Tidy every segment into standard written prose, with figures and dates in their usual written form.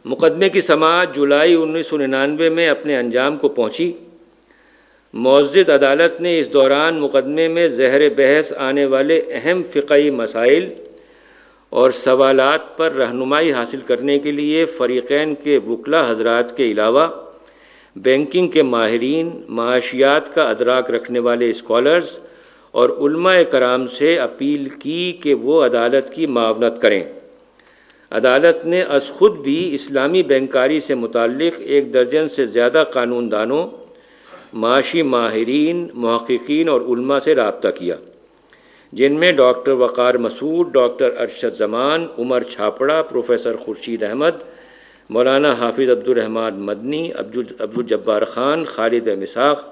مقدمے کی سماعت جولائی 1999 میں اپنے انجام کو پہنچی۔ معزز عدالت نے اس دوران مقدمے میں زہر بحث آنے والے اہم فقہی مسائل اور سوالات پر رہنمائی حاصل کرنے کے لیے فریقین کے وکلاء حضرات کے علاوہ بینکنگ کے ماہرین، معاشیات کا ادراک رکھنے والے اسکالرز اور علماء کرام سے اپیل کی کہ وہ عدالت کی معاونت کریں۔ عدالت نے از خود بھی اسلامی بینکاری سے متعلق 1 درجن سے زیادہ قانون دانوں، معاشی ماہرین، محققین اور علماء سے رابطہ کیا، جن میں ڈاکٹر وقار مسعود، ڈاکٹر ارشد زمان، عمر چھاپڑا، پروفیسر خورشید احمد، مولانا حافظ عبدالرحمن مدنی، عبدالجبار خان، خالد مساق،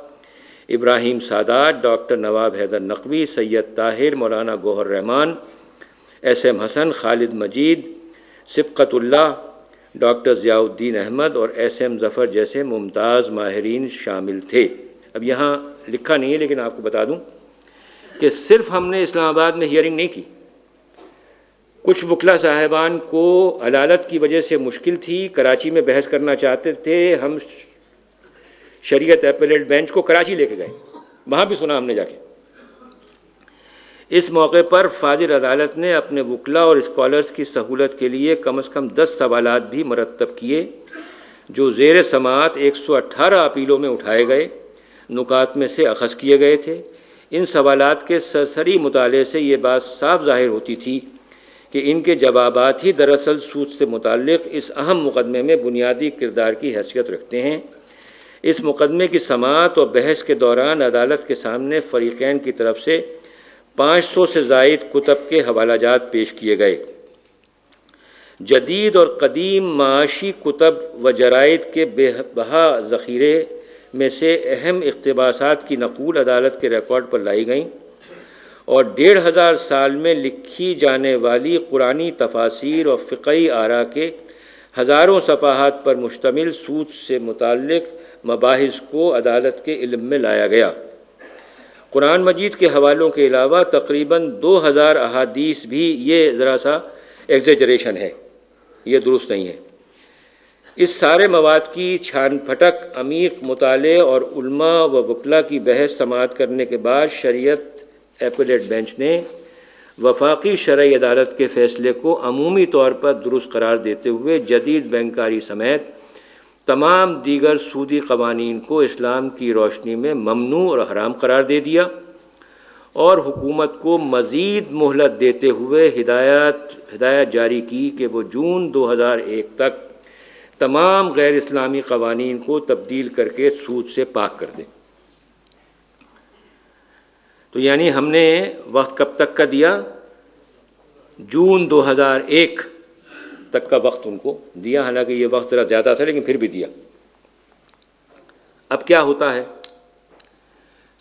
ابراہیم سادات، ڈاکٹر نواب حیدر نقوی، سید طاہر، مولانا گوہر رحمان، ایس ایم حسن، خالد مجید، سبقت اللہ، ڈاکٹر ضیاء الدین احمد اور ایس ایم ظفر جیسے ممتاز ماہرین شامل تھے۔ اب یہاں لکھا نہیں ہے لیکن آپ کو بتا دوں کہ صرف ہم نے اسلام آباد میں ہیئرنگ نہیں کی، کچھ وکلاء صاحبان کو عدالت کی وجہ سے مشکل تھی، کراچی میں بحث کرنا چاہتے تھے، ہم شریعت ایپیلیٹ بینچ کو کراچی لے کے گئے، وہاں بھی سنا ہم نے جا کے۔ اس موقع پر فاضل عدالت نے اپنے وکلاء اور اسکالرز کی سہولت کے لیے کم از کم 10 سوالات بھی مرتب کیے، جو زیر سماعت 118 اپیلوں میں اٹھائے گئے نکات میں سے اخذ کیے گئے تھے۔ ان سوالات کے سرسری مطالعے سے یہ بات صاف ظاہر ہوتی تھی کہ ان کے جوابات ہی دراصل سود سے متعلق اس اہم مقدمے میں بنیادی کردار کی حیثیت رکھتے ہیں۔ اس مقدمے کی سماعت اور بحث کے دوران عدالت کے سامنے فریقین کی طرف سے 500 سے زائد کتب کے حوالہ جات پیش کیے گئے۔ جدید اور قدیم معاشی کتب و جرائد کے بے بہا ذخیرے میں سے اہم اقتباسات کی نقول عدالت کے ریکارڈ پر لائی گئیں اور 1500 سال میں لکھی جانے والی قرآنی تفاسیر اور فقہی آراء کے ہزاروں صفحات پر مشتمل سود سے متعلق مباحث کو عدالت کے علم میں لایا گیا۔ قرآن مجید کے حوالوں کے علاوہ تقریباً 2000 احادیث بھی، یہ ذرا سا ایگزیجریشن ہے، یہ درست نہیں ہے۔ اس سارے مواد کی چھان پھٹک، عمیق مطالعے اور علماء و وکلاء کی بحث سماعت کرنے کے بعد شریعت ایپیلیٹ بینچ نے وفاقی شرعی عدالت کے فیصلے کو عمومی طور پر درست قرار دیتے ہوئے جدید بینکاری سمیت تمام دیگر سودی قوانین کو اسلام کی روشنی میں ممنوع اور حرام قرار دے دیا اور حکومت کو مزید مہلت دیتے ہوئے ہدایت جاری کی کہ وہ جون 2001 تک تمام غیر اسلامی قوانین کو تبدیل کر کے سود سے پاک کر دیں۔ تو یعنی ہم نے وقت کب تک کا دیا؟ جون 2001 تک کا وقت ان کو دیا، حالانکہ یہ وقت ذرا زیادہ تھا لیکن پھر بھی دیا۔ اب کیا ہوتا ہے؟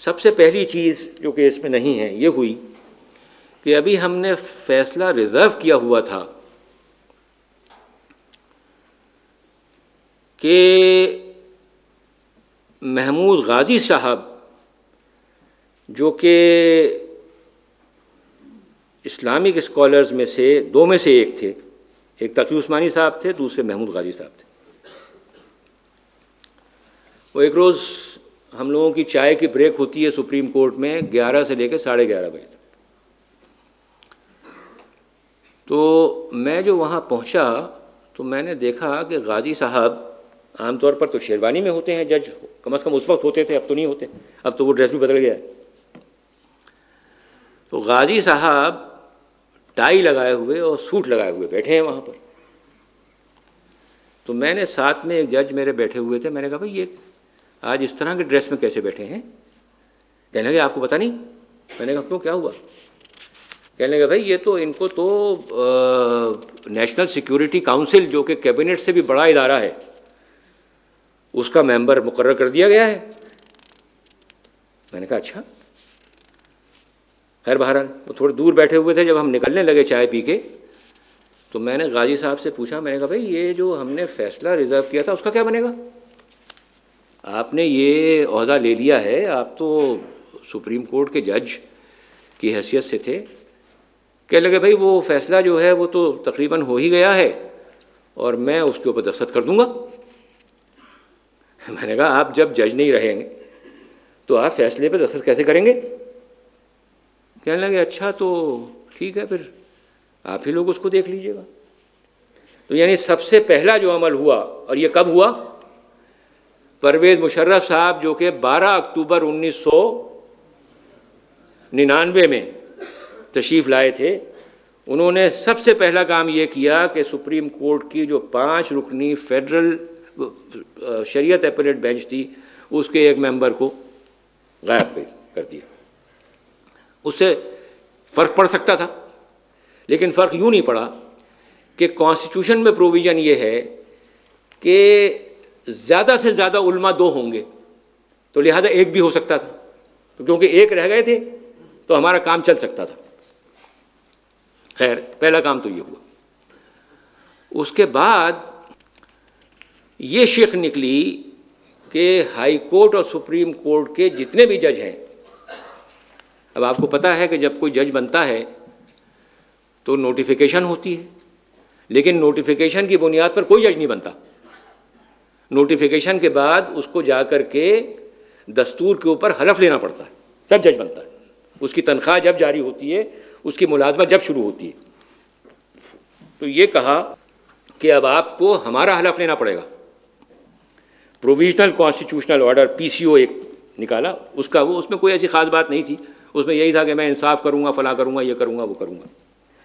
سب سے پہلی چیز جو کہ اس میں نہیں ہے یہ ہوئی کہ ابھی ہم نے فیصلہ ریزرو کیا ہوا تھا کہ محمود غازی صاحب جو کہ اسلامک اسکالرز میں سے 2 میں سے ایک تھے، ایک تقی عثمانی صاحب تھے، دوسرے محمود غازی صاحب تھے۔ وہ ایک روز ہم لوگوں کی چائے کی بریک ہوتی ہے سپریم کورٹ میں 11 سے لے کے 11:30 بجے تک، تو میں جو وہاں پہنچا تو میں نے دیکھا کہ غازی صاحب عام طور پر تو شیروانی میں ہوتے ہیں جج، کم از کم اس وقت ہوتے تھے، اب تو نہیں ہوتے، اب تو وہ ڈریس بھی بدل گیا ہے۔ تو غازی صاحب ٹائی لگائے ہوئے اور سوٹ لگائے ہوئے بیٹھے ہیں وہاں پر۔ تو میں نے ساتھ میں ایک جج میرے بیٹھے ہوئے تھے، میں نے کہا بھائی یہ آج اس طرح کے ڈریس میں کیسے بیٹھے ہیں؟ کہنے لگے آپ کو پتہ نہیں؟ میں نے کہا کیوں، کیا ہوا؟ کہنے لگا بھائی یہ تو ان کو تو نیشنل سیکیورٹی کاؤنسل جو کہ کیبنٹ سے بھی بڑا ادارہ ہے اس کا ممبر مقرر کر دیا گیا ہے۔ میں نے کہا اچھا۔ خیر بہرحال وہ تھوڑے دور بیٹھے ہوئے تھے، جب ہم نکلنے لگے چائے پی کے تو میں نے غازی صاحب سے پوچھا، میں نے کہا بھائی یہ جو ہم نے فیصلہ ریزرو کیا تھا اس کا کیا بنے گا؟ آپ نے یہ عہدہ لے لیا ہے، آپ تو سپریم کورٹ کے جج کی حیثیت سے تھے۔ کہنے لگے بھائی وہ فیصلہ جو ہے وہ تو تقریباً ہو ہی گیا ہے، اور میں اس کے اوپر دستخط کر دوں گا۔ میں نے کہا آپ جب جج نہیں رہیں گے تو آپ فیصلے پہ دستخط کیسے کریں گے؟ کہنے لگے اچھا تو ٹھیک ہے، پھر آپ ہی لوگ اس کو دیکھ لیجیے گا۔ تو یعنی سب سے پہلا جو عمل ہوا، اور یہ کب ہوا؟ پرویز مشرف صاحب جو کہ 12 اکتوبر 1999 میں تشریف لائے تھے، انہوں نے سب سے پہلا کام یہ کیا کہ سپریم کورٹ کی جو 5 رکنی فیڈرل شریعت اپیلیٹ بینچ تھی، اس کے ایک ممبر کو غائب کر دیا۔ اس سے فرق پڑ سکتا تھا، لیکن فرق یوں نہیں پڑا کہ کانسٹیٹیوشن میں پروویژن یہ ہے کہ زیادہ سے زیادہ علماء 2 ہوں گے، تو لہذا ایک بھی ہو سکتا تھا، تو کیونکہ ایک رہ گئے تھے تو ہمارا کام چل سکتا تھا۔ خیر، پہلا کام تو یہ ہوا۔ اس کے بعد یہ شک نکلی کہ ہائی کورٹ اور سپریم کورٹ کے جتنے بھی جج ہیں، اب آپ کو پتہ ہے کہ جب کوئی جج بنتا ہے تو نوٹیفیکیشن ہوتی ہے، لیکن نوٹیفیکیشن کی بنیاد پر کوئی جج نہیں بنتا۔ نوٹیفیکیشن کے بعد اس کو جا کر کے دستور کے اوپر حلف لینا پڑتا ہے، تب جج بنتا ہے۔ اس کی تنخواہ جب جاری ہوتی ہے، اس کی ملازمت جب شروع ہوتی ہے۔ تو یہ کہا کہ اب آپ کو ہمارا حلف لینا پڑے گا۔ پروویژنل کانسٹیٹیوشنل آرڈر PCO ایک نکالا، اس میں کوئی ایسی خاص بات نہیں تھی، اس میں یہی تھا کہ میں انصاف کروں گا، فلاں کروں گا، یہ کروں گا، وہ کروں گا۔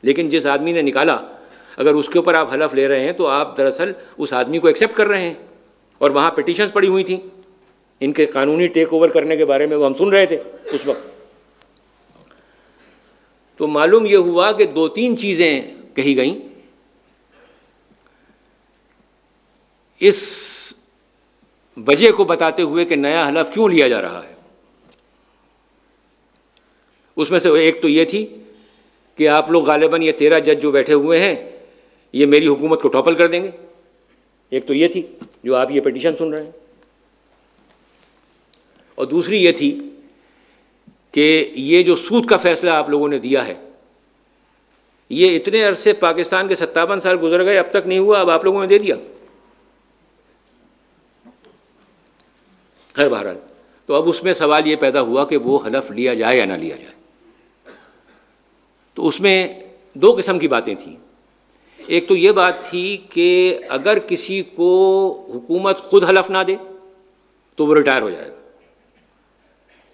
لیکن جس آدمی نے نکالا، اگر اس کے اوپر آپ حلف لے رہے ہیں تو آپ دراصل اس آدمی کو ایکسیپٹ کر رہے ہیں۔ اور وہاں پٹیشنز پڑی ہوئی تھیں ان کے قانونی ٹیک اوور کرنے کے بارے میں، وہ ہم سن رہے تھے اس وقت۔ تو معلوم یہ ہوا کہ 2-3 چیزیں کہی گئیں اس وجہ کو بتاتے ہوئے کہ نیا حلف کیوں لیا جا رہا ہے۔ اس میں سے ایک تو یہ تھی کہ آپ لوگ غالباً یہ 13 جج جو بیٹھے ہوئے ہیں یہ میری حکومت کو ٹاپل کر دیں گے۔ ایک تو یہ تھی جو آپ یہ پٹیشن سن رہے ہیں، اور دوسری یہ تھی کہ یہ جو سود کا فیصلہ آپ لوگوں نے دیا ہے، یہ اتنے عرصے پاکستان کے 57 سال گزر گئے، اب تک نہیں ہوا، اب آپ لوگوں نے دے دیا۔ خیر بہرحال، تو اب اس میں سوال یہ پیدا ہوا کہ وہ حلف لیا جائے یا نہ لیا جائے۔ تو اس میں 2 قسم کی باتیں تھیں۔ ایک تو یہ بات تھی کہ اگر کسی کو حکومت خود حلف نہ دے تو وہ ریٹائر ہو جائے گا۔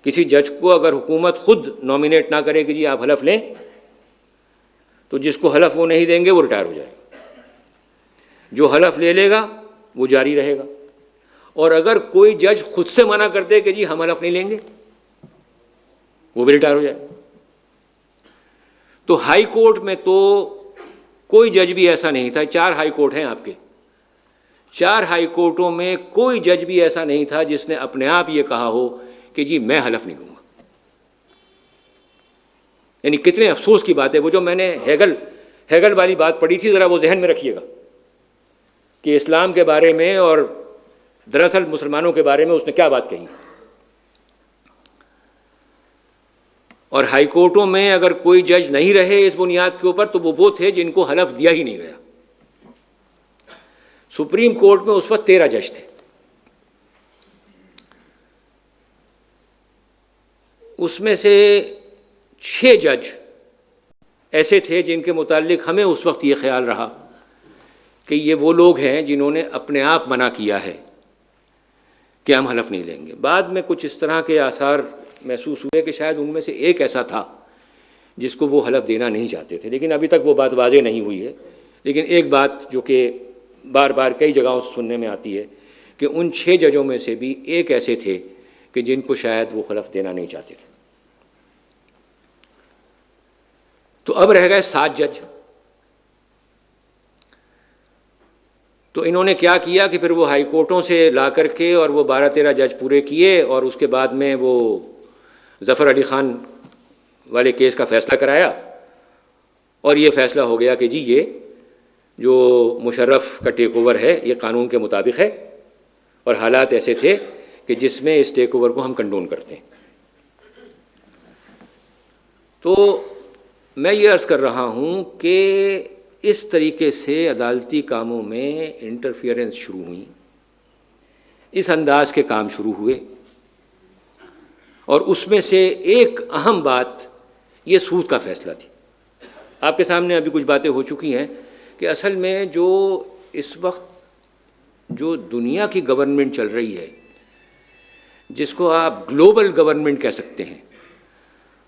کسی جج کو اگر حکومت خود نامینیٹ نہ کرے کہ جی آپ حلف لیں، تو جس کو حلف وہ نہیں دیں گے وہ ریٹائر ہو جائے گا۔ جو حلف لے لے گا وہ جاری رہے گا، اور اگر کوئی جج خود سے منع کر دے کہ جی ہم حلف نہیں لیں گے، وہ بھی ریٹائر ہو جائے گا۔ تو ہائی کورٹ میں تو کوئی جج بھی ایسا نہیں تھا، 4 ہائی کورٹ ہیں آپ کے، 4 ہائی کورٹوں میں کوئی جج بھی ایسا نہیں تھا جس نے اپنے آپ یہ کہا ہو کہ جی میں حلف نہیں لوں گا۔ یعنی کتنے افسوس کی بات ہے۔ وہ جو میں نے ہیگل والی بات پڑھی تھی، ذرا وہ ذہن میں رکھیے گا کہ اسلام کے بارے میں اور دراصل مسلمانوں کے بارے میں اس نے کیا بات کہی۔ اور ہائی کورٹوں میں اگر کوئی جج نہیں رہے اس بنیاد کے اوپر تو وہ تھے جن کو حلف دیا ہی نہیں گیا۔ سپریم کورٹ میں اس وقت 13 جج تھے، اس میں سے 6 جج ایسے تھے جن کے متعلق ہمیں اس وقت یہ خیال رہا کہ یہ وہ لوگ ہیں جنہوں نے اپنے آپ منع کیا ہے کہ ہم حلف نہیں لیں گے۔ بعد میں کچھ اس طرح کے آثار محسوس ہوئے کہ شاید ان میں سے ایک ایسا تھا جس کو وہ حلف دینا نہیں چاہتے تھے، لیکن ابھی تک وہ بات واضح نہیں ہوئی ہے۔ لیکن ایک بات جو کہ بار بار کئی جگہوں سے سننے میں آتی ہے کہ ان 6 ججوں میں سے بھی ایک ایسے تھے کہ جن کو شاید وہ حلف دینا نہیں چاہتے تھے۔ تو اب رہ گئے 7 جج۔ تو انہوں نے کیا کیا کہ پھر وہ ہائی کورٹوں سے لا کر کے اور وہ 12-13 جج پورے کیے، اور اس کے بعد میں وہ ظفر علی خان والے کیس کا فیصلہ کرایا، اور یہ فیصلہ ہو گیا کہ جی یہ جو مشرف کا ٹیک اوور ہے یہ قانون کے مطابق ہے، اور حالات ایسے تھے کہ جس میں اس ٹیک اوور کو ہم کنڈون کرتے ہیں۔ تو میں یہ عرض کر رہا ہوں کہ اس طریقے سے عدالتی کاموں میں انٹرفیئرنس شروع ہوئی، اس انداز کے کام شروع ہوئے، اور اس میں سے ایک اہم بات یہ سود کا فیصلہ تھی۔ آپ کے سامنے ابھی کچھ باتیں ہو چکی ہیں کہ اصل میں جو اس وقت جو دنیا کی گورنمنٹ چل رہی ہے، جس کو آپ گلوبل گورنمنٹ کہہ سکتے ہیں،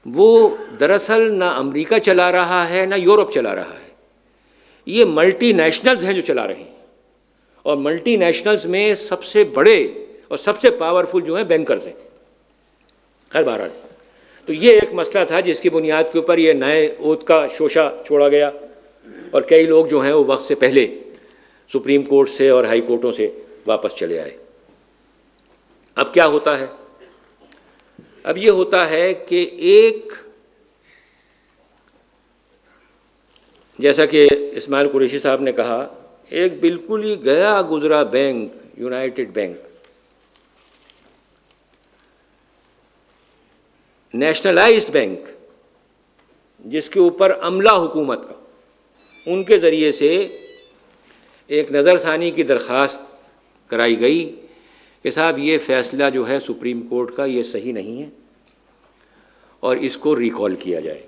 وہ دراصل نہ امریکہ چلا رہا ہے نہ یورپ چلا رہا ہے، یہ ملٹی نیشنلز ہیں جو چلا رہے ہیں، اور ملٹی نیشنلز میں سب سے بڑے اور سب سے پاورفل جو ہیں بینکرز ہیں۔ ہر بہرحال تو یہ ایک مسئلہ تھا جس کی بنیاد کے اوپر یہ نئے عہد کا شوشہ چھوڑا گیا، اور کئی لوگ جو ہیں وہ وقت سے پہلے سپریم کورٹ سے اور ہائی کورٹوں سے واپس چلے آئے۔ اب کیا ہوتا ہے؟ اب یہ ہوتا ہے کہ ایک، جیسا کہ اسماعیل قریشی صاحب نے کہا، ایک بالکل ہی گیا گزرا bank, United bank, nationalised bank, جس کے اوپر عملہ حکومت کا، ان کے ذریعے سے ایک نظر ثانی کی درخواست کرائی گئی کہ صاحب یہ فیصلہ جو ہے سپریم کورٹ کا یہ صحیح نہیں ہے اور اس کو ریکال کیا جائے۔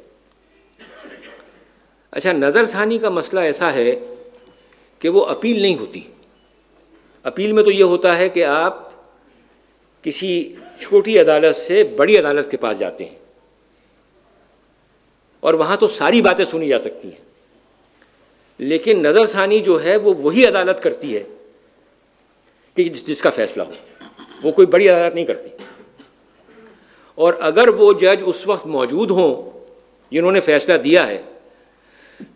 اچھا، نظر ثانی کا مسئلہ ایسا ہے کہ وہ اپیل نہیں ہوتی۔ اپیل میں تو یہ ہوتا ہے کہ آپ کسی چھوٹی عدالت سے بڑی عدالت کے پاس جاتے ہیں، اور وہاں تو ساری باتیں سنی جا سکتی ہیں، لیکن نظر ثانی جو ہے وہ وہی عدالت کرتی ہے کہ جس کا فیصلہ ہو، وہ کوئی بڑی عدالت نہیں کرتی۔ اور اگر وہ جج اس وقت موجود ہوں جنہوں نے فیصلہ دیا ہے،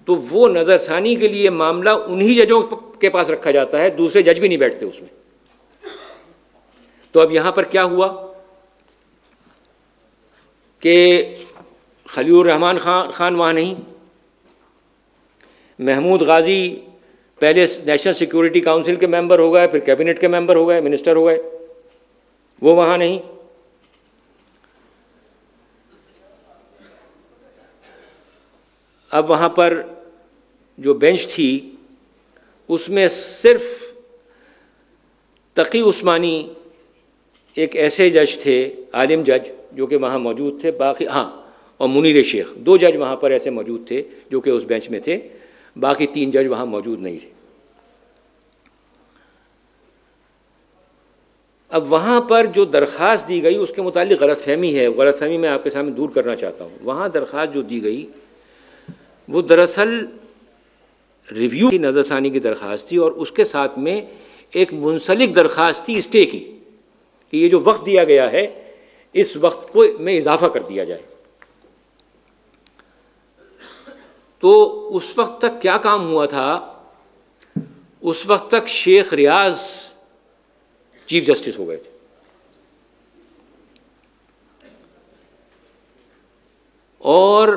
تو وہ نظر ثانی کے لیے معاملہ انہی ججوں کے پاس رکھا جاتا ہے، دوسرے جج بھی نہیں بیٹھتے اس میں۔ تو اب یہاں پر کیا ہوا کہ خلیل الرحمن خان وہاں نہیں، محمود غازی پہلے نیشنل سیکورٹی کاؤنسل کے ممبر ہو گئے، پھر کیبنٹ کے ممبر ہو گئے، منسٹر ہو گئے، وہ وہاں نہیں۔ اب وہاں پر جو بینچ تھی اس میں صرف تقی عثمانی ایک ایسے جج تھے، عالم جج، جو کہ وہاں موجود تھے، باقی اور منیر شیخ، دو جج وہاں پر ایسے موجود تھے جو کہ اس بینچ میں تھے، باقی 3 جج وہاں موجود نہیں تھے۔ اب وہاں پر جو درخواست دی گئی اس کے متعلق غلط فہمی ہے، غلط فہمی میں آپ کے سامنے دور کرنا چاہتا ہوں۔ وہاں درخواست جو دی گئی وہ دراصل ریویو کی نظر ثانی کی درخواست تھی، اور اس کے ساتھ میں ایک منسلک درخواست تھی اسٹے کی، کہ یہ جو وقت دیا گیا ہے اس وقت کو میں اضافہ کر دیا جائے۔ تو اس وقت تک کیا کام ہوا تھا؟ اس وقت تک شیخ ریاض چیف جسٹس ہو گئے تھے، اور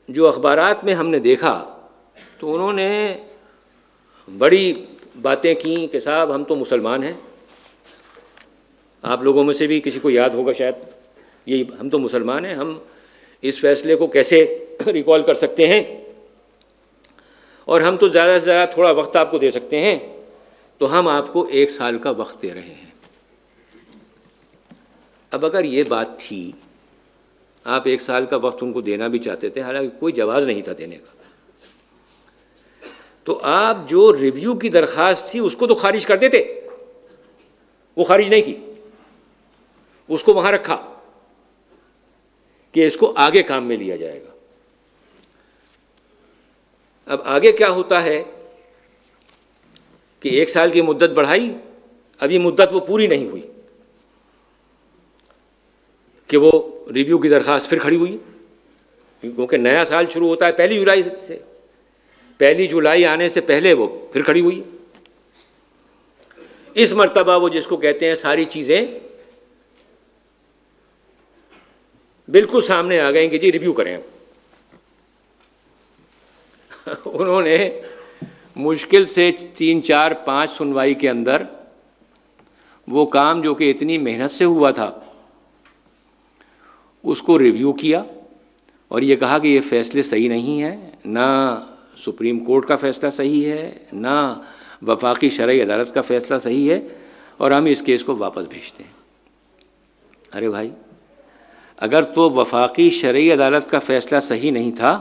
جو اخبارات میں ہم نے دیکھا تو انہوں نے بڑی باتیں کیں کہ صاحب ہم تو مسلمان ہیں، آپ لوگوں میں سے بھی کسی کو یاد ہوگا شاید، یہی ہم تو مسلمان ہیں، ہم اس فیصلے کو کیسے ریکال کر سکتے ہیں، اور ہم تو زیادہ سے زیادہ تھوڑا وقت آپ کو دے سکتے ہیں، تو ہم آپ کو 1 سال کا وقت دے رہے ہیں۔ اب اگر یہ بات تھی، آپ 1 سال کا وقت ان کو دینا بھی چاہتے تھے، حالانکہ کوئی جواز نہیں تھا دینے کا، تو آپ جو ریویو کی درخواست تھی اس کو تو خارج کر دیتے، وہ خارج نہیں کی، اس کو وہاں رکھا کہ اس کو آگے کام میں لیا جائے گا۔ اب آگے کیا ہوتا ہے کہ 1 سال کی مدت بڑھائی، ابھی مدت وہ پوری نہیں ہوئی کہ وہ ریویو کی درخواست پھر کھڑی ہوئی، کیونکہ نیا سال شروع ہوتا ہے 1 جولائی سے، 1 جولائی آنے سے پہلے وہ پھر کھڑی ہوئی۔ اس مرتبہ وہ جس کو کہتے ہیں ساری چیزیں بالکل سامنے آ گئیں کہ جی ریویو کریں۔ انہوں نے مشکل سے 3 4 5 سنوائی کے اندر وہ کام جو کہ اتنی محنت سے ہوا تھا اس کو ریویو کیا، اور یہ کہا کہ یہ فیصلے صحیح نہیں ہیں، نہ سپریم کورٹ کا فیصلہ صحیح ہے، نہ وفاقی شرعی عدالت کا فیصلہ صحیح ہے، اور ہم اس کیس کو واپس بھیجتے ہیں۔ ارے بھائی، اگر تو وفاقی شرعی عدالت کا فیصلہ صحیح نہیں تھا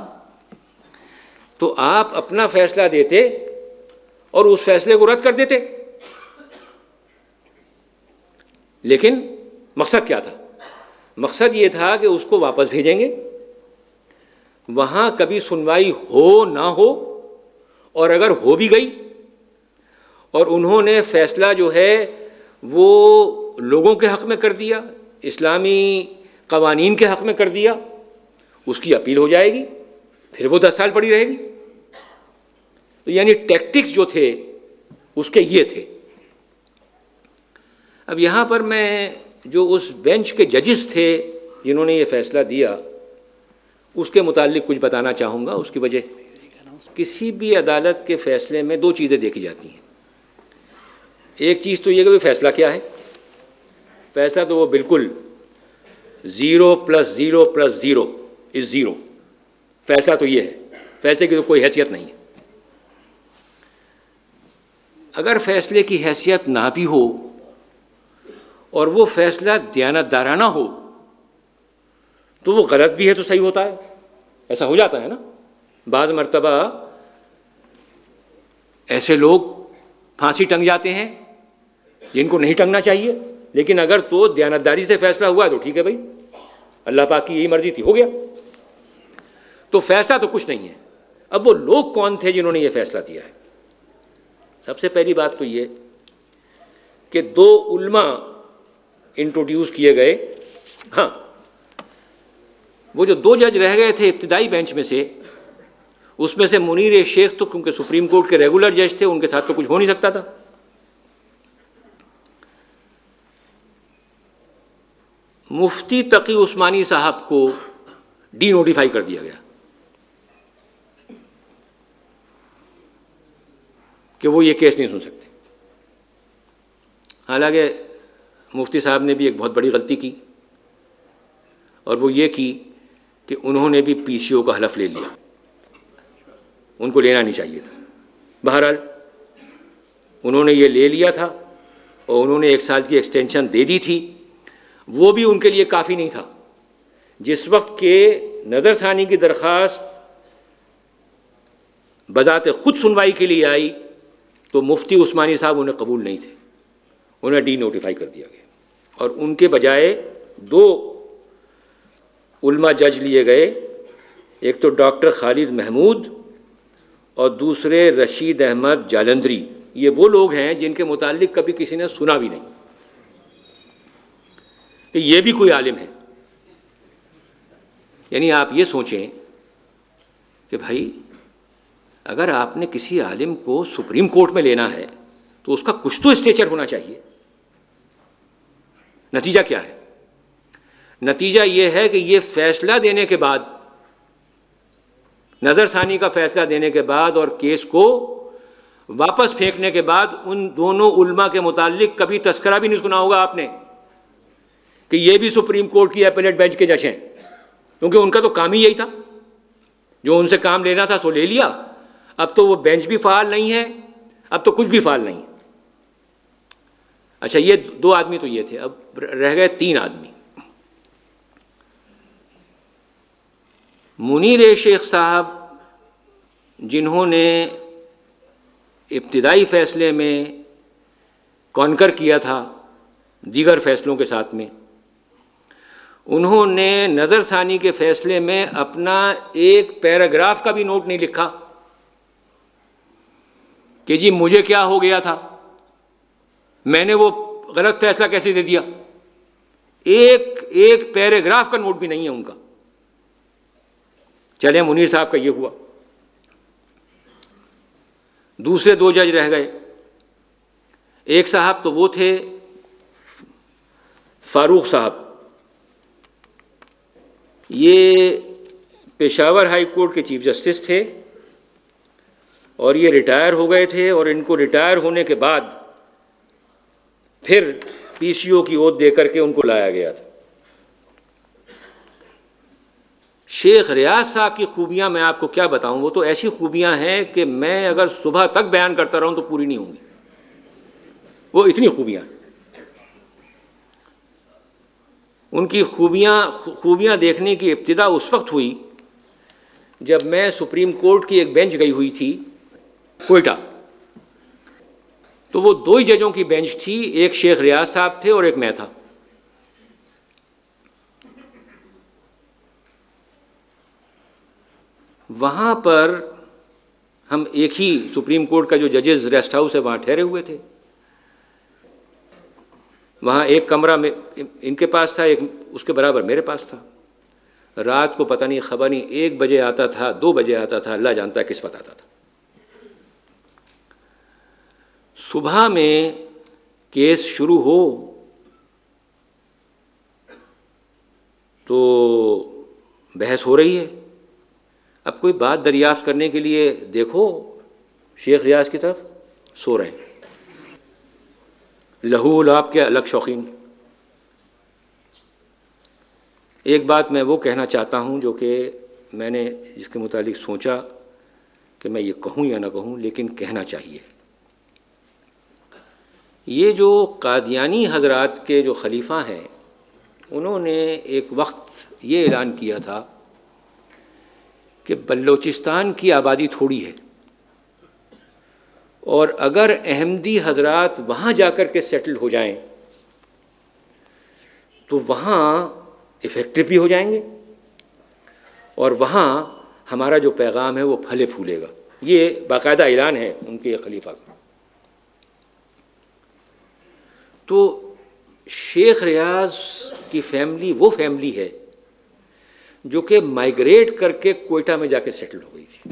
تو آپ اپنا فیصلہ دیتے اور اس فیصلے کو رد کر دیتے، لیکن مقصد کیا تھا؟ مقصد یہ تھا کہ اس کو واپس بھیجیں گے، وہاں کبھی سنوائی ہو نہ ہو، اور اگر ہو بھی گئی اور انہوں نے فیصلہ جو ہے وہ لوگوں کے حق میں کر دیا، اسلامی قوانین کے حق میں کر دیا، اس کی اپیل ہو جائے گی، پھر وہ 10 سال پڑی رہے گی۔ تو یعنی ٹیکٹکس جو تھے اس کے یہ تھے۔ اب یہاں پر میں جو اس بینچ کے ججز تھے جنہوں نے یہ فیصلہ دیا اس کے متعلق کچھ بتانا چاہوں گا۔ اس کی وجہ، کسی بھی عدالت کے فیصلے میں 2 چیزیں دیکھی جاتی ہیں۔ ایک چیز تو یہ کہ فیصلہ کیا ہے۔ فیصلہ تو وہ بالکل 0 + 0 + 0 = 0۔ فیصلہ تو یہ ہے، فیصلے کی تو کوئی حیثیت نہیں ہے۔ اگر فیصلے کی حیثیت نہ بھی ہو اور وہ فیصلہ دیانتدارانہ ہو تو وہ غلط بھی ہے تو صحیح ہوتا ہے، ایسا ہو جاتا ہے نا۔ بعض مرتبہ ایسے لوگ پھانسی ٹنگ جاتے ہیں جن کو نہیں ٹنگنا چاہیے، لیکن اگر تو دیانتداری سے فیصلہ ہوا ہے تو ٹھیک ہے بھائی، اللہ پاک کی یہی مرضی تھی، ہو گیا۔ تو فیصلہ تو کچھ نہیں ہے۔ اب وہ لوگ کون تھے جنہوں نے یہ فیصلہ دیا ہے؟ سب سے پہلی بات تو یہ کہ 2 علماء انٹروڈیوس کیے گئے۔ ہاں، وہ جو 2 جج رہ گئے تھے ابتدائی بینچ میں سے، اس میں سے منیر شیخ تو کیونکہ سپریم کورٹ کے ریگولر جج تھے، ان کے ساتھ تو کچھ ہو نہیں سکتا تھا۔ مفتی تقی عثمانی صاحب کو ڈی نوٹیفائی کر دیا گیا کہ وہ یہ کیس نہیں سن سکتے۔ حالانکہ مفتی صاحب نے بھی ایک بہت بڑی غلطی کی، اور وہ یہ کی کہ انہوں نے بھی پی سی او کا حلف لے لیا، ان کو لینا نہیں چاہیے تھا۔ بہرحال انہوں نے یہ لے لیا تھا اور انہوں نے 1 سال کی ایکسٹینشن دے دی تھی، وہ بھی ان کے لیے کافی نہیں تھا۔ جس وقت کہ نظر ثانی کی درخواست بذات خود سنوائی کے لیے آئی تو مفتی عثمانی صاحب انہیں قبول نہیں تھے، انہیں ڈی نوٹیفائی کر دیا گیا، اور ان کے بجائے 2 علماء جج لیے گئے، ایک تو ڈاکٹر خالد محمود اور دوسرے رشید احمد جالندری۔ یہ وہ لوگ ہیں جن کے متعلق کبھی کسی نے سنا بھی نہیں کہ یہ بھی کوئی عالم ہے۔ یعنی آپ یہ سوچیں کہ بھائی اگر آپ نے کسی عالم کو سپریم کورٹ میں لینا ہے تو اس کا کچھ تو اسٹیچر ہونا چاہیے۔ نتیجہ کیا ہے؟ نتیجہ یہ ہے کہ یہ فیصلہ دینے کے بعد، نظر ثانی کا فیصلہ دینے کے بعد اور کیس کو واپس پھینکنے کے بعد ان دونوں علماء کے متعلق کبھی تذکرہ بھی نہیں سنا ہوگا آپ نے کہ یہ بھی سپریم کورٹ کی اپیلیٹ بینچ کے جج ہیں، کیونکہ ان کا تو کام ہی یہی تھا، جو ان سے کام لینا تھا سو لے لیا۔ اب تو وہ بینچ بھی فعال نہیں ہے، اب تو کچھ بھی فعال نہیں۔ اچھا، یہ 2 آدمی تو یہ تھے، اب رہ گئے 3 آدمی۔ منیر شیخ صاحب جنہوں نے ابتدائی فیصلے میں کانکر کیا تھا دیگر فیصلوں کے ساتھ میں، انہوں نے نظر ثانی کے فیصلے میں اپنا ایک پیراگراف کا بھی نوٹ نہیں لکھا کہ جی مجھے کیا ہو گیا تھا، میں نے وہ غلط فیصلہ کیسے دے دیا۔ ایک پیراگراف کا نوٹ بھی نہیں ہے ان کا۔ چلیں، منیر صاحب کا یہ ہوا۔ دوسرے 2 جج رہ گئے۔ ایک صاحب تو وہ تھے فاروق صاحب، یہ پشاور ہائی کورٹ کے چیف جسٹس تھے اور یہ ریٹائر ہو گئے تھے، اور ان کو ریٹائر ہونے کے بعد پھر پی سی او کی عہد دے کر کے ان کو لایا گیا تھا۔ شیخ ریاض صاحب کی خوبیاں میں آپ کو کیا بتاؤں، وہ تو ایسی خوبیاں ہیں کہ میں اگر صبح تک بیان کرتا رہوں تو پوری نہیں ہوں گی، وہ اتنی خوبیاں ہیں ان کی۔ خوبیاں دیکھنے کی ابتدا اس وقت ہوئی جب میں سپریم کورٹ کی ایک بینچ گئی ہوئی تھی کوئٹہ، تو وہ دو ہی ججوں کی بینچ تھی، ایک شیخ ریاض صاحب تھے اور ایک میں تھا۔ وہاں پر ہم ایک ہی سپریم کورٹ کا جو ججز ریسٹ ہاؤس ہے وہاں ٹھہرے ہوئے تھے۔ وہاں ایک کمرہ میں ان کے پاس تھا، ایک اس کے برابر میرے پاس تھا۔ رات کو پتہ نہیں خبر نہیں 1 بجے آتا تھا، 2 بجے آتا تھا، اللہ جانتا ہے کس وقت آتا تھا۔ صبح میں کیس شروع ہو تو بحث ہو رہی ہے، اب کوئی بات دریافت کرنے کے لیے دیکھو شیخ ریاض کی طرف، سو رہے ہیں، لہو لعاب کے الگ شوقین۔ ایک بات میں وہ کہنا چاہتا ہوں جو کہ میں نے جس کے متعلق سوچا کہ میں یہ کہوں یا نہ کہوں، لیکن کہنا چاہیے۔ یہ جو قادیانی حضرات کے جو خلیفہ ہیں، انہوں نے ایک وقت یہ اعلان کیا تھا کہ بلوچستان کی آبادی تھوڑی ہے، اور اگر احمدی حضرات وہاں جا کر کے سیٹل ہو جائیں تو وہاں افیکٹو بھی ہو جائیں گے، اور وہاں ہمارا جو پیغام ہے وہ پھلے پھولے گا۔ یہ باقاعدہ اعلان ہے ان کے خلیفہ کا۔ تو شیخ ریاض کی فیملی وہ فیملی ہے جو کہ مائیگریٹ کر کے کوئٹہ میں جا کے سیٹل ہو گئی تھی۔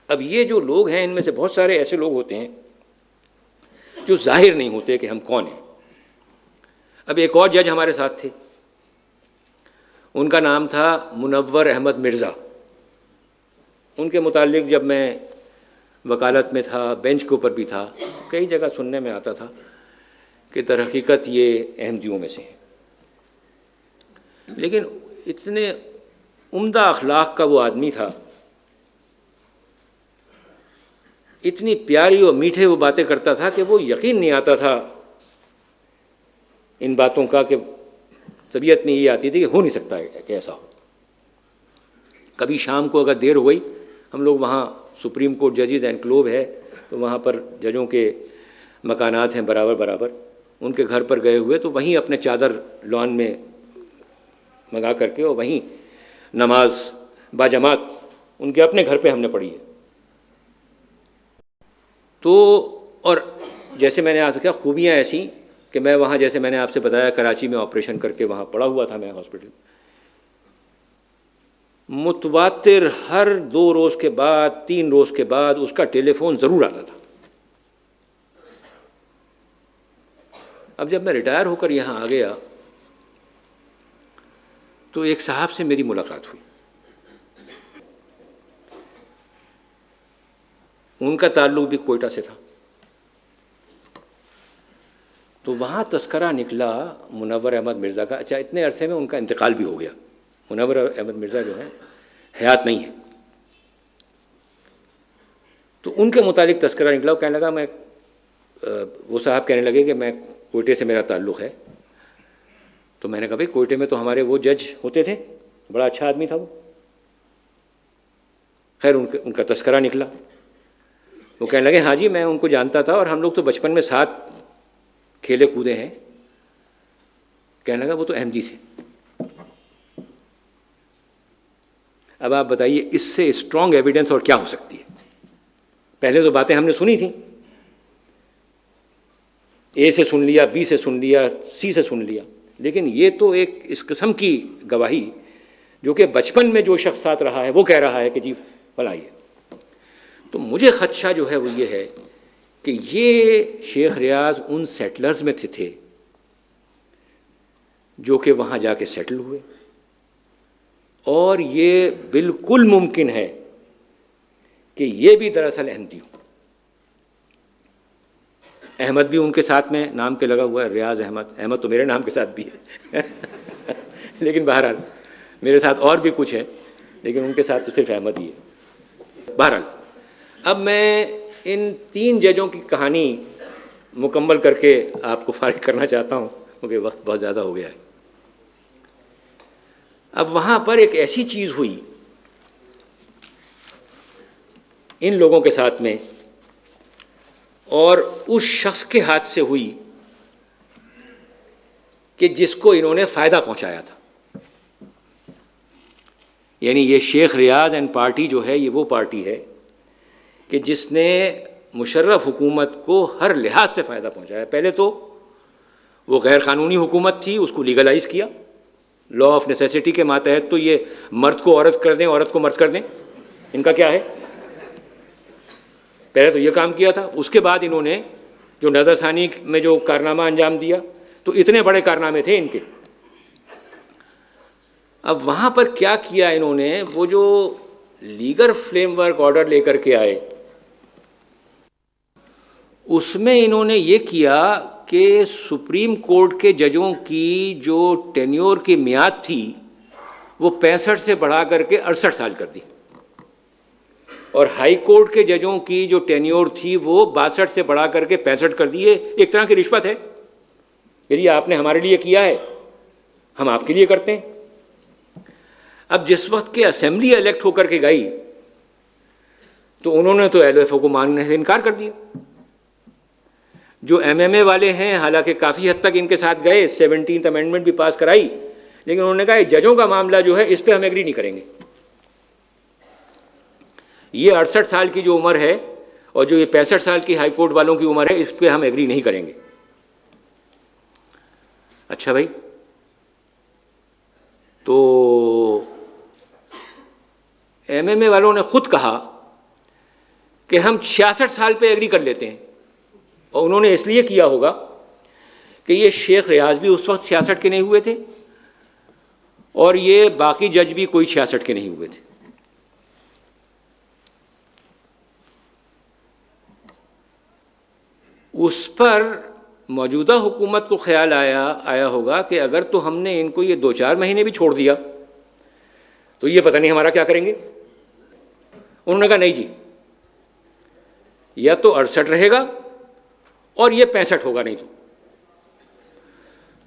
اب یہ جو لوگ ہیں ان میں سے بہت سارے ایسے لوگ ہوتے ہیں جو ظاہر نہیں ہوتے کہ ہم کون ہیں۔ اب ایک اور جج ہمارے ساتھ تھے، ان کا نام تھا منور احمد مرزا۔ ان کے متعلق جب میں وکالت میں تھا، بینچ کے اوپر بھی تھا، کئی جگہ سننے میں آتا تھا کہ در حقیقت یہ احمدیوں میں سے ہیں، لیکن اتنے عمدہ اخلاق کا وہ آدمی تھا، اتنی پیاری اور میٹھے وہ باتیں کرتا تھا کہ وہ یقین نہیں آتا تھا ان باتوں کا، کہ طبیعت میں یہ آتی تھی کہ ہو نہیں سکتا ہے کہ ایسا ہو۔ کبھی شام کو اگر دیر ہو گئی، ہم لوگ وہاں سپریم کورٹ ججز اینکلوو ہے تو وہاں پر ججوں کے مکانات ہیں برابر، ان کے گھر پر گئے ہوئے تو وہیں اپنے چادر لان میں منگا کر کے اور وہیں نماز باجماعت ان کے اپنے گھر پہ ہم نے پڑھی ہے۔ تو اور جیسے میں نے آپ سے کہا خوبیاں ایسی کہ میں وہاں، جیسے میں نے آپ سے بتایا، کراچی میں آپریشن کر کے وہاں پڑا ہوا تھا میں ہاسپٹل، متواتر ہر 2 روز کے بعد 3 روز کے بعد اس کا ٹیلی فون ضرور آتا تھا۔ اب جب میں ریٹائر ہو کر یہاں آ گیا تو ایک صاحب سے میری ملاقات ہوئی، ان کا تعلق بھی کوئٹہ سے تھا، تو وہاں تذکرہ نکلا منور احمد مرزا کا۔ اچھا، اتنے عرصے میں ان کا انتقال بھی ہو گیا، منور احمد مرزا جو ہیں حیات نہیں ہے۔ تو ان کے متعلق تذکرہ نکلا، وہ کہنے لگا وہ صاحب کہنے لگے کہ میں کوئٹے سے میرا تعلق ہے۔ تو میں نے کہا بھائی کوئٹے میں تو ہمارے وہ جج ہوتے تھے، بڑا اچھا آدمی تھا وہ۔ خیر ان کا تذکرہ نکلا، وہ کہنے لگے ہاں جی میں ان کو جانتا تھا اور ہم لوگ تو بچپن میں ساتھ کھیلے کودے ہیں۔ کہنے لگا وہ تو احمدی تھے۔ اب آپ بتائیے اس سے اسٹرانگ ایویڈنس اور کیا ہو سکتی ہے؟ پہلے تو باتیں ہم نے سنی تھیں، اے سے سن لیا، بی سے سن لیا، سی سے سن لیا، لیکن یہ تو ایک اس قسم کی گواہی جو کہ بچپن میں جو شخص ساتھ رہا ہے وہ کہہ رہا ہے کہ جی فلاں ہے۔ تو مجھے خدشہ جو ہے وہ یہ ہے کہ یہ شیخ ریاض ان سیٹلرز میں تھے جو کہ وہاں جا کے سیٹل ہوئے، اور یہ بالکل ممکن ہے کہ یہ بھی دراصل احمدی ہوں۔ احمد بھی ان کے ساتھ میں نام کے لگا ہوا ہے، ریاض احمد، احمد تو میرے نام کے ساتھ بھی ہے لیکن بہرحال میرے ساتھ اور بھی کچھ ہے لیکن ان کے ساتھ تو صرف احمد ہی ہے۔ بہرحال اب میں ان 3 ججوں کی کہانی مکمل کر کے آپ کو فارغ کرنا چاہتا ہوں کیونکہ وقت بہت زیادہ ہو گیا ہے۔ اب وہاں پر ایک ایسی چیز ہوئی ان لوگوں کے ساتھ میں اور اس شخص کے ہاتھ سے ہوئی کہ جس کو انہوں نے فائدہ پہنچایا تھا۔ یعنی یہ شیخ ریاض اینڈ پارٹی جو ہے یہ وہ پارٹی ہے کہ جس نے مشرف حکومت کو ہر لحاظ سے فائدہ پہنچایا۔ پہلے تو وہ غیر قانونی حکومت تھی، اس کو لیگلائز کیا، لا آف نیسیسٹی کے ماتحت تو یہ مرد کو عورت کر دیں، عورت کو مرد کر دیں، ان کا کیا ہے؟ پہلے تو یہ کام کیا تھا۔ اس کے بعد انہوں نے جو نظر ثانی میں جو کارنامہ انجام دیا، تو اتنے بڑے کارنامے تھے ان کے۔ اب وہاں پر کیا کیا انہوں نے، وہ جو لیگل فریم ورک آرڈر لے کر کے آئے اس میں انہوں نے یہ کیا کہ سپریم کورٹ کے ججوں کی جو ٹینیور کی میعاد تھی وہ 65 سے بڑھا کر کے 68 سال کر دی، اور ہائی کورٹ کے ججوں کی جو ٹینیور تھی وہ 62 سے بڑھا کر کے 65 کر دیے۔ ایک طرح کی رشوت ہے، یعنی آپ نے ہمارے لیے کیا ہے ہم آپ کے لیے کرتے ہیں۔ اب جس وقت کہ اسمبلی الیکٹ ہو کر کے گئی تو انہوں نے تو ایل ایف او کو ماننے سے انکار کر دیا۔ جو ایم ایم اے والے ہیں حالانکہ کافی حد تک ان کے ساتھ گئے، 17th امینڈمنٹ بھی پاس کرائی، لیکن انہوں نے کہا یہ ججوں کا معاملہ جو ہے اس پہ ہم ایگری نہیں کریں گے۔ یہ 68 سال کی جو عمر ہے اور جو یہ 65 سال کی ہائی کورٹ والوں کی عمر ہے اس پہ ہم ایگری نہیں کریں گے۔ اچھا بھائی، تو ایم ایم اے والوں نے خود کہا کہ ہم 66 سال پہ ایگری کر لیتے ہیں، اور انہوں نے اس لیے کیا ہوگا کہ یہ شیخ ریاض بھی اس وقت 66 کے نہیں ہوئے تھے اور یہ باقی جج بھی کوئی 66 کے نہیں ہوئے تھے۔ اس پر موجودہ حکومت کو خیال آیا ہوگا کہ اگر تو ہم نے ان کو یہ 2-4 مہینے بھی چھوڑ دیا تو یہ پتہ نہیں ہمارا کیا کریں گے۔ انہوں نے کہا نہیں جی، یا تو 68 رہے گا اور یہ 65 ہوگا، نہیں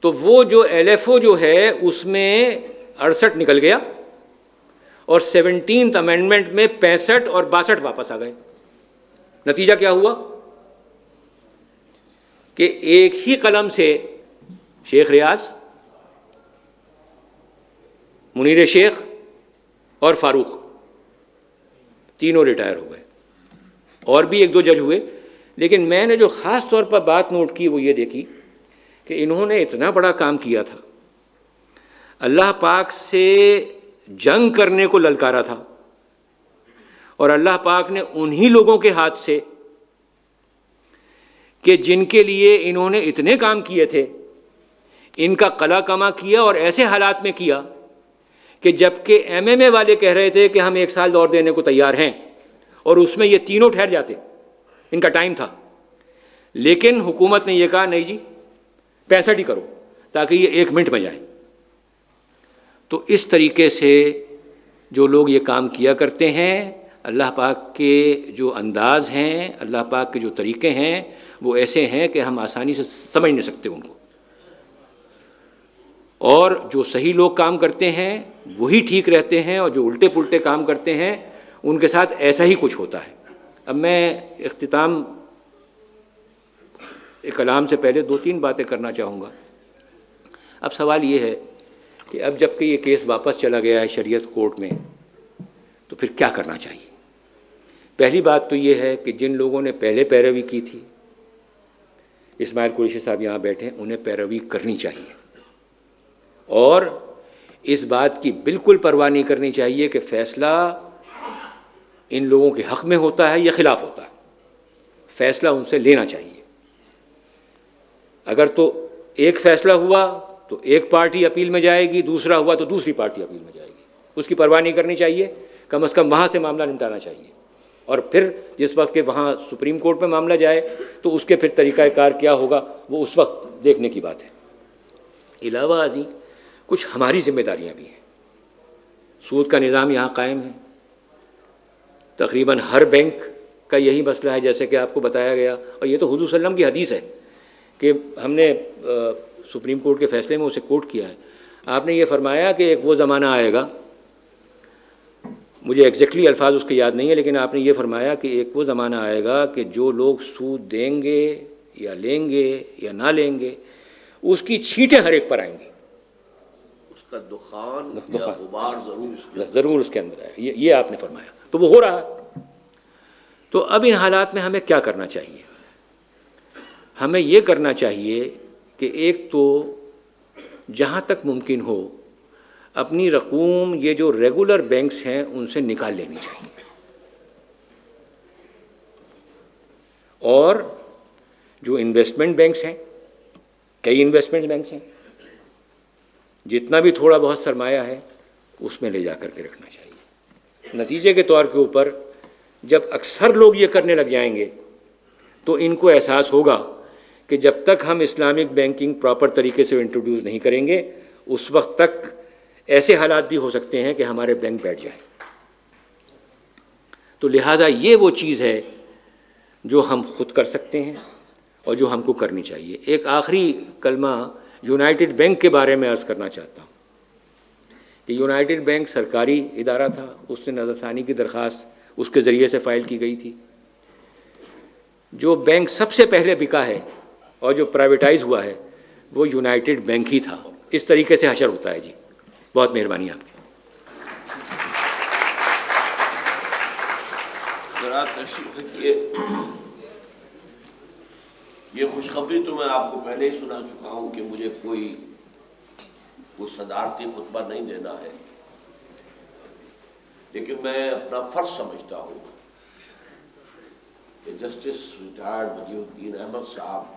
تو وہ جو ایل ایف او جو ہے اس میں 68 نکل گیا اور 17th امینڈمنٹ میں 65 اور 62 واپس آ گئے۔ نتیجہ کیا ہوا کہ ایک ہی قلم سے شیخ ریاض، منیر شیخ اور فاروق تینوں ریٹائر ہو گئے، اور بھی 1-2 جج ہوئے، لیکن میں نے جو خاص طور پر بات نوٹ کی وہ یہ دیکھی کہ انہوں نے اتنا بڑا کام کیا تھا، اللہ پاک سے جنگ کرنے کو للکارا تھا، اور اللہ پاک نے انہی لوگوں کے ہاتھ سے کہ جن کے لیے انہوں نے اتنے کام کیے تھے ان کا قلع کما کیا، اور ایسے حالات میں کیا کہ جب کہ ایم ایم اے والے کہہ رہے تھے کہ ہم 1 سال اور دینے کو تیار ہیں، اور اس میں یہ تینوں ٹھہر جاتے، ان کا ٹائم تھا، لیکن حکومت نے یہ کہا نہیں جی 65 ہی کرو تاکہ یہ 1 منٹ میں جائے۔ تو اس طریقے سے جو لوگ یہ کام کیا کرتے ہیں، اللہ پاک کے جو انداز ہیں، اللہ پاک کے جو طریقے ہیں وہ ایسے ہیں کہ ہم آسانی سے سمجھ نہیں سکتے ان کو، اور جو صحیح لوگ کام کرتے ہیں وہی ٹھیک رہتے ہیں، اور جو الٹے پلٹے کام کرتے ہیں ان کے ساتھ ایسا ہی کچھ ہوتا ہے۔ اب میں اختتام کلام سے پہلے 2-3 باتیں کرنا چاہوں گا۔ اب سوال یہ ہے کہ اب جب کہ یہ کیس واپس چلا گیا ہے شریعت کورٹ میں تو پھر کیا کرنا چاہیے؟ پہلی بات تو یہ ہے کہ جن لوگوں نے پہلے پیروی کی تھی، اسماعیل قریشی صاحب یہاں بیٹھے ہیں، انہیں پیروی کرنی چاہیے، اور اس بات کی بالکل پرواہ نہیں کرنی چاہیے کہ فیصلہ ان لوگوں کے حق میں ہوتا ہے یا خلاف ہوتا ہے، فیصلہ ان سے لینا چاہیے۔ اگر تو ایک فیصلہ ہوا تو ایک پارٹی اپیل میں جائے گی، دوسرا ہوا تو دوسری پارٹی اپیل میں جائے گی، اس کی پرواہ نہیں کرنی چاہیے، کم از کم وہاں سے معاملہ نمٹانا چاہیے، اور پھر جس وقت کہ وہاں سپریم کورٹ میں معاملہ جائے تو اس کے پھر طریقہ کار کیا ہوگا وہ اس وقت دیکھنے کی بات ہے۔ علاوہ ازیں کچھ ہماری ذمہ داریاں بھی ہیں۔ سود کا نظام یہاں قائم ہے. تقریباً ہر بینک کا یہی مسئلہ ہے جیسے کہ آپ کو بتایا گیا، اور یہ تو حضور صلی اللہ علیہ وسلم کی حدیث ہے کہ ہم نے سپریم کورٹ کے فیصلے میں اسے کوٹ کیا ہے. آپ نے یہ فرمایا کہ ایک وہ زمانہ آئے گا، مجھے ایگزیکٹلی الفاظ اس کے یاد نہیں ہے، لیکن آپ نے یہ فرمایا کہ ایک وہ زمانہ آئے گا کہ جو لوگ سود دیں گے یا لیں گے یا نہ لیں گے، اس کی چھینٹیں ہر ایک پر آئیں گی، اس کا دخان یا غبار ضرور اس کے اندر آئے. یہ آپ نے فرمایا، تو وہ ہو رہا ہے. تو اب ان حالات میں ہمیں کیا کرنا چاہیے؟ ہمیں یہ کرنا چاہیے کہ ایک تو جہاں تک ممکن ہو اپنی رقوم یہ جو ریگولر بینکس ہیں ان سے نکال لینی چاہیے، اور جو انویسٹمنٹ بینکس ہیں، کئی انویسٹمنٹ بینکس ہیں، جتنا بھی تھوڑا بہت سرمایہ ہے اس میں لے جا کر کے رکھنا چاہیے. نتیجے کے طور کے اوپر جب اکثر لوگ یہ کرنے لگ جائیں گے تو ان کو احساس ہوگا کہ جب تک ہم اسلامک بینکنگ پراپر طریقے سے انٹروڈیوس نہیں کریں گے اس وقت تک ایسے حالات بھی ہو سکتے ہیں کہ ہمارے بینک بیٹھ جائیں. تو لہٰذا یہ وہ چیز ہے جو ہم خود کر سکتے ہیں اور جو ہم کو کرنی چاہیے. ایک آخری کلمہ یونائٹڈ بینک کے بارے میں عرض کرنا چاہتا ہوں کہ یونائٹڈ بینک سرکاری ادارہ تھا، اس سے نظر ثانی کی درخواست اس کے ذریعے سے فائل کی گئی تھی. جو بینک سب سے پہلے بکا ہے اور جو پرائیویٹائز ہوا ہے وہ یونائٹڈ بینک ہی تھا. اس طریقے سے حشر ہوتا ہے. جی بہت مہربانی آپ کی. ذرا تشریف رکھیے. یہ خوشخبری تو میں آپ کو پہلے ہی سنا چکا ہوں کہ مجھے کوئی صدارتی خطبہ نہیں دینا ہے، لیکن میں اپنا فرض سمجھتا ہوں کہ جسٹس ریٹائرڈ بدیع الدین احمد صاحب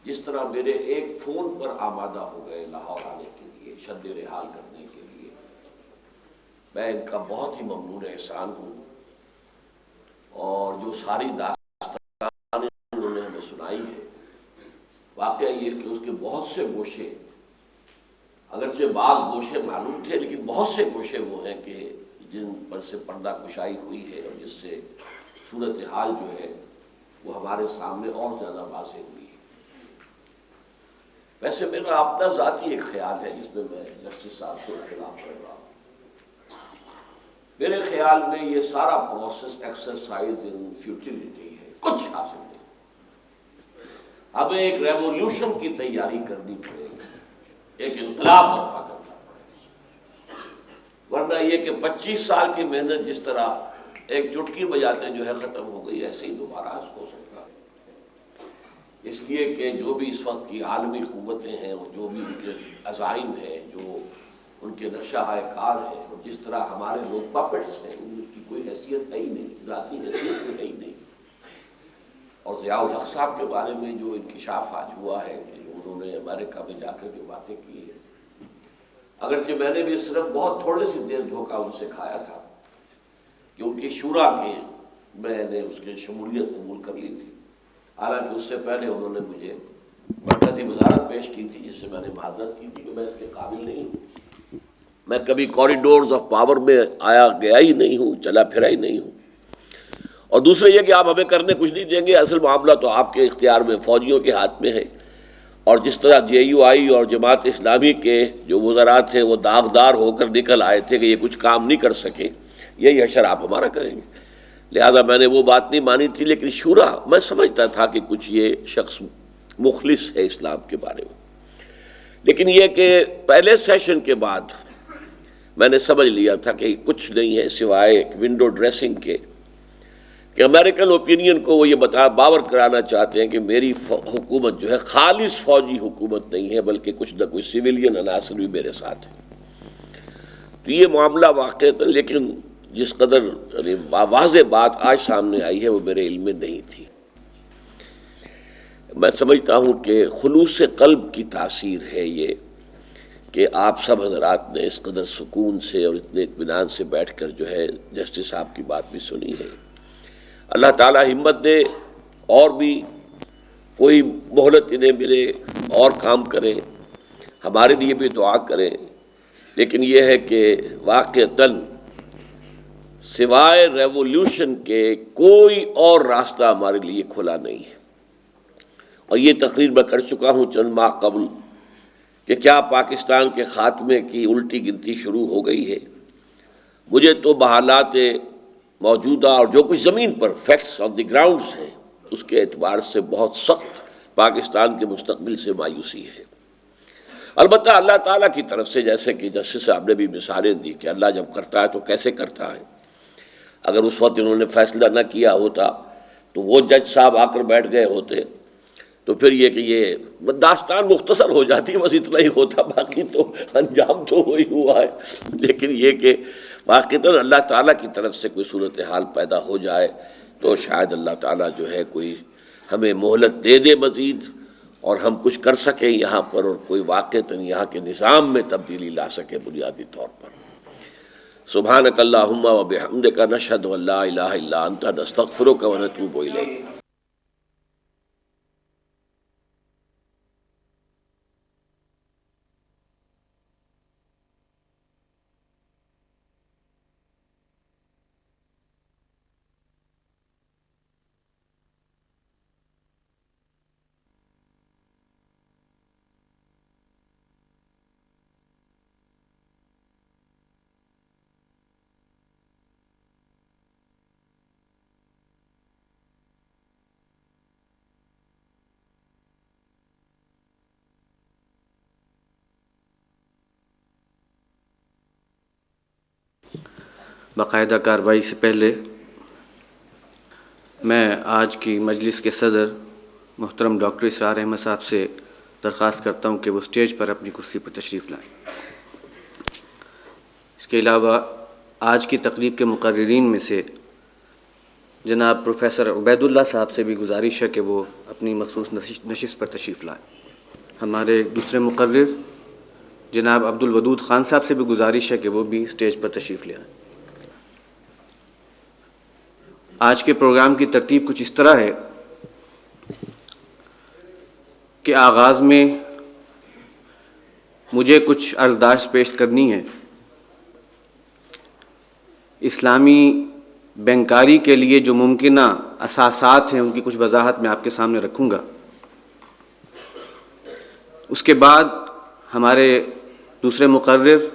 جس طرح میرے ایک فون پر آمادہ ہو گئے لاہور آنے کے لیے، شد رحال کرنے کے لیے، میں ان کا بہت ہی ممنون احسان ہوں. اور جو ساری داستان انہوں نے ہمیں سنائی ہے، واقعہ یہ کہ اس کے بہت سے گوشے، اگرچہ بعض گوشے معلوم تھے لیکن بہت سے گوشے وہ ہیں کہ جن پر سے پردہ کشائی ہوئی ہے اور جس سے صورتحال جو ہے وہ ہمارے سامنے اور زیادہ واضح ہوئی ہے. ویسے میرا اپنا ذاتی ایک خیال ہے جس میں جسٹس صاحب سے اختلاف کر رہا ہوں. میرے خیال میں یہ سارا پروسیس ایکسرسائز ان فیوٹیلیٹی ہے، کچھ حاصل نہیں. ہمیں ایک ریولیوشن کی تیاری کرنی پڑے گی، ایک انقلاب برپا کرنا پڑے گا، ورنہ یہ کہ 25 سال کی محنت جس طرح ایک چٹکی بجاتے جو ہے ختم ہو گئی، ایسے ہی دوبارہ اس کو سکتا ہے. اس لیے کہ جو بھی اس وقت کی عالمی قوتیں ہیں اور جو بھی ان کے عزائم ہیں، جو ان کے نقشہ کار ہیں، اور جس طرح ہمارے لوگ پاپٹس ہیں، ان کی کوئی حیثیت ہے ہی نہیں، ذاتی حیثیت ہے ہی نہیں. اور ضیاء الحق صاحب کے بارے میں جو انکشاف آج ہوا ہے کہ انہوں نے امریکہ میں جا کر جو باتیں کی ہیں، اگرچہ میں نے بھی صرف بہت تھوڑی سی دیر دھوکہ ان سے کھایا تھا کہ ان کی شورا کے میں نے اس کی شمولیت قبول کر لی تھی، حالانکہ اس سے پہلے انہوں نے مجھے مرکزی وزارت پیش کی تھی جس سے میں نے معذرت کی تھی کہ میں اس کے قابل نہیں ہوں، میں کبھی کوریڈورز آف پاور میں آیا گیا ہی نہیں ہوں، چلا پھرا ہی نہیں ہوں. اور دوسرے یہ کہ آپ ہمیں کرنے کچھ نہیں دیں گے، اصل معاملہ تو آپ کے اختیار میں، فوجیوں کے ہاتھ میں ہے. اور جس طرح JUI اور جماعت اسلامی کے جو وزراء تھے وہ داغدار ہو کر نکل آئے تھے کہ یہ کچھ کام نہیں کر سکے، یہی حشر آپ ہمارا کریں گے. لہذا میں نے وہ بات نہیں مانی تھی، لیکن شورا میں سمجھتا تھا کہ کچھ یہ شخص مخلص ہے اسلام کے بارے میں. لیکن یہ کہ پہلے سیشن کے بعد میں نے سمجھ لیا تھا کہ کچھ نہیں ہے سوائے ایک ونڈو ڈریسنگ کے، کہ امریکن اوپینین کو وہ یہ باور کرانا چاہتے ہیں کہ میری حکومت جو ہے خالص فوجی حکومت نہیں ہے، بلکہ کچھ نہ کچھ سویلین عناصر بھی میرے ساتھ ہیں. تو یہ معاملہ واقع تھا، لیکن جس قدر واضح بات آج سامنے آئی ہے وہ میرے علم میں نہیں تھی. میں سمجھتا ہوں کہ خلوص قلب کی تاثیر ہے یہ کہ آپ سب حضرات نے اس قدر سکون سے اور اتنے اطمینان سے بیٹھ کر جو ہے جسٹس صاحب کی بات بھی سنی ہے. اللہ تعالیٰ ہمت دے اور بھی کوئی مہلت انہیں ملے اور کام کریں. ہمارے لیے بھی دعا کریں لیکن یہ ہے کہ واقعتاً سوائے ریولیوشن کے کوئی اور راستہ ہمارے لیے کھلا نہیں ہے. اور یہ تقریر میں کر چکا ہوں چند ماہ قبل کہ کیا پاکستان کے خاتمے کی الٹی گنتی شروع ہو گئی ہے. مجھے تو بحالات موجودہ اور جو کچھ زمین پر فیکٹس آن دی گراؤنڈز ہیں اس کے اعتبار سے بہت سخت پاکستان کے مستقبل سے مایوسی ہے. البتہ اللہ تعالیٰ کی طرف سے، جیسے کہ جسٹس صاحب نے بھی مثالیں دی کہ اللہ جب کرتا ہے تو کیسے کرتا ہے. اگر اس وقت انہوں نے فیصلہ نہ کیا ہوتا تو وہ جج صاحب آ کر بیٹھ گئے ہوتے تو پھر یہ کہ یہ داستان مختصر ہو جاتی، بس اتنا ہی ہوتا، باقی تو انجام تو وہی ہوا ہے. لیکن یہ کہ واقعتاً اللہ تعالیٰ کی طرف سے کوئی صورتحال پیدا ہو جائے تو شاید اللہ تعالیٰ جو ہے کوئی ہمیں مہلت دے دے مزید، اور ہم کچھ کر سکیں یہاں پر، اور کوئی واقعتاً یہاں کے نظام میں تبدیلی لا سکے بنیادی طور پر. سبحانک اللہم و بحمدک نشہد ان لا الہ الا انت نستغفرک و نتوب الیک. باقاعدہ کارروائی سے پہلے میں آج کی مجلس کے صدر محترم ڈاکٹر اسرار احمد صاحب سے درخواست کرتا ہوں کہ وہ اسٹیج پر اپنی کرسی پر تشریف لائیں. اس کے علاوہ آج کی تقریب کے مقررین میں سے جناب پروفیسر عبید اللہ صاحب سے بھی گزارش ہے کہ وہ اپنی مخصوص نشست پر تشریف لائیں. ہمارے دوسرے مقرر جناب عبد الودود خان صاحب سے بھی گزارش ہے کہ وہ بھی اسٹیج پر تشریف لے آئیں. آج کے پروگرام کی ترتیب کچھ اس طرح ہے کہ آغاز میں مجھے کچھ عرضداشت پیش کرنی ہے. اسلامی بینکاری کے لیے جو ممکنہ اساسات ہیں ان کی کچھ وضاحت میں آپ کے سامنے رکھوں گا. اس کے بعد ہمارے دوسرے مقرر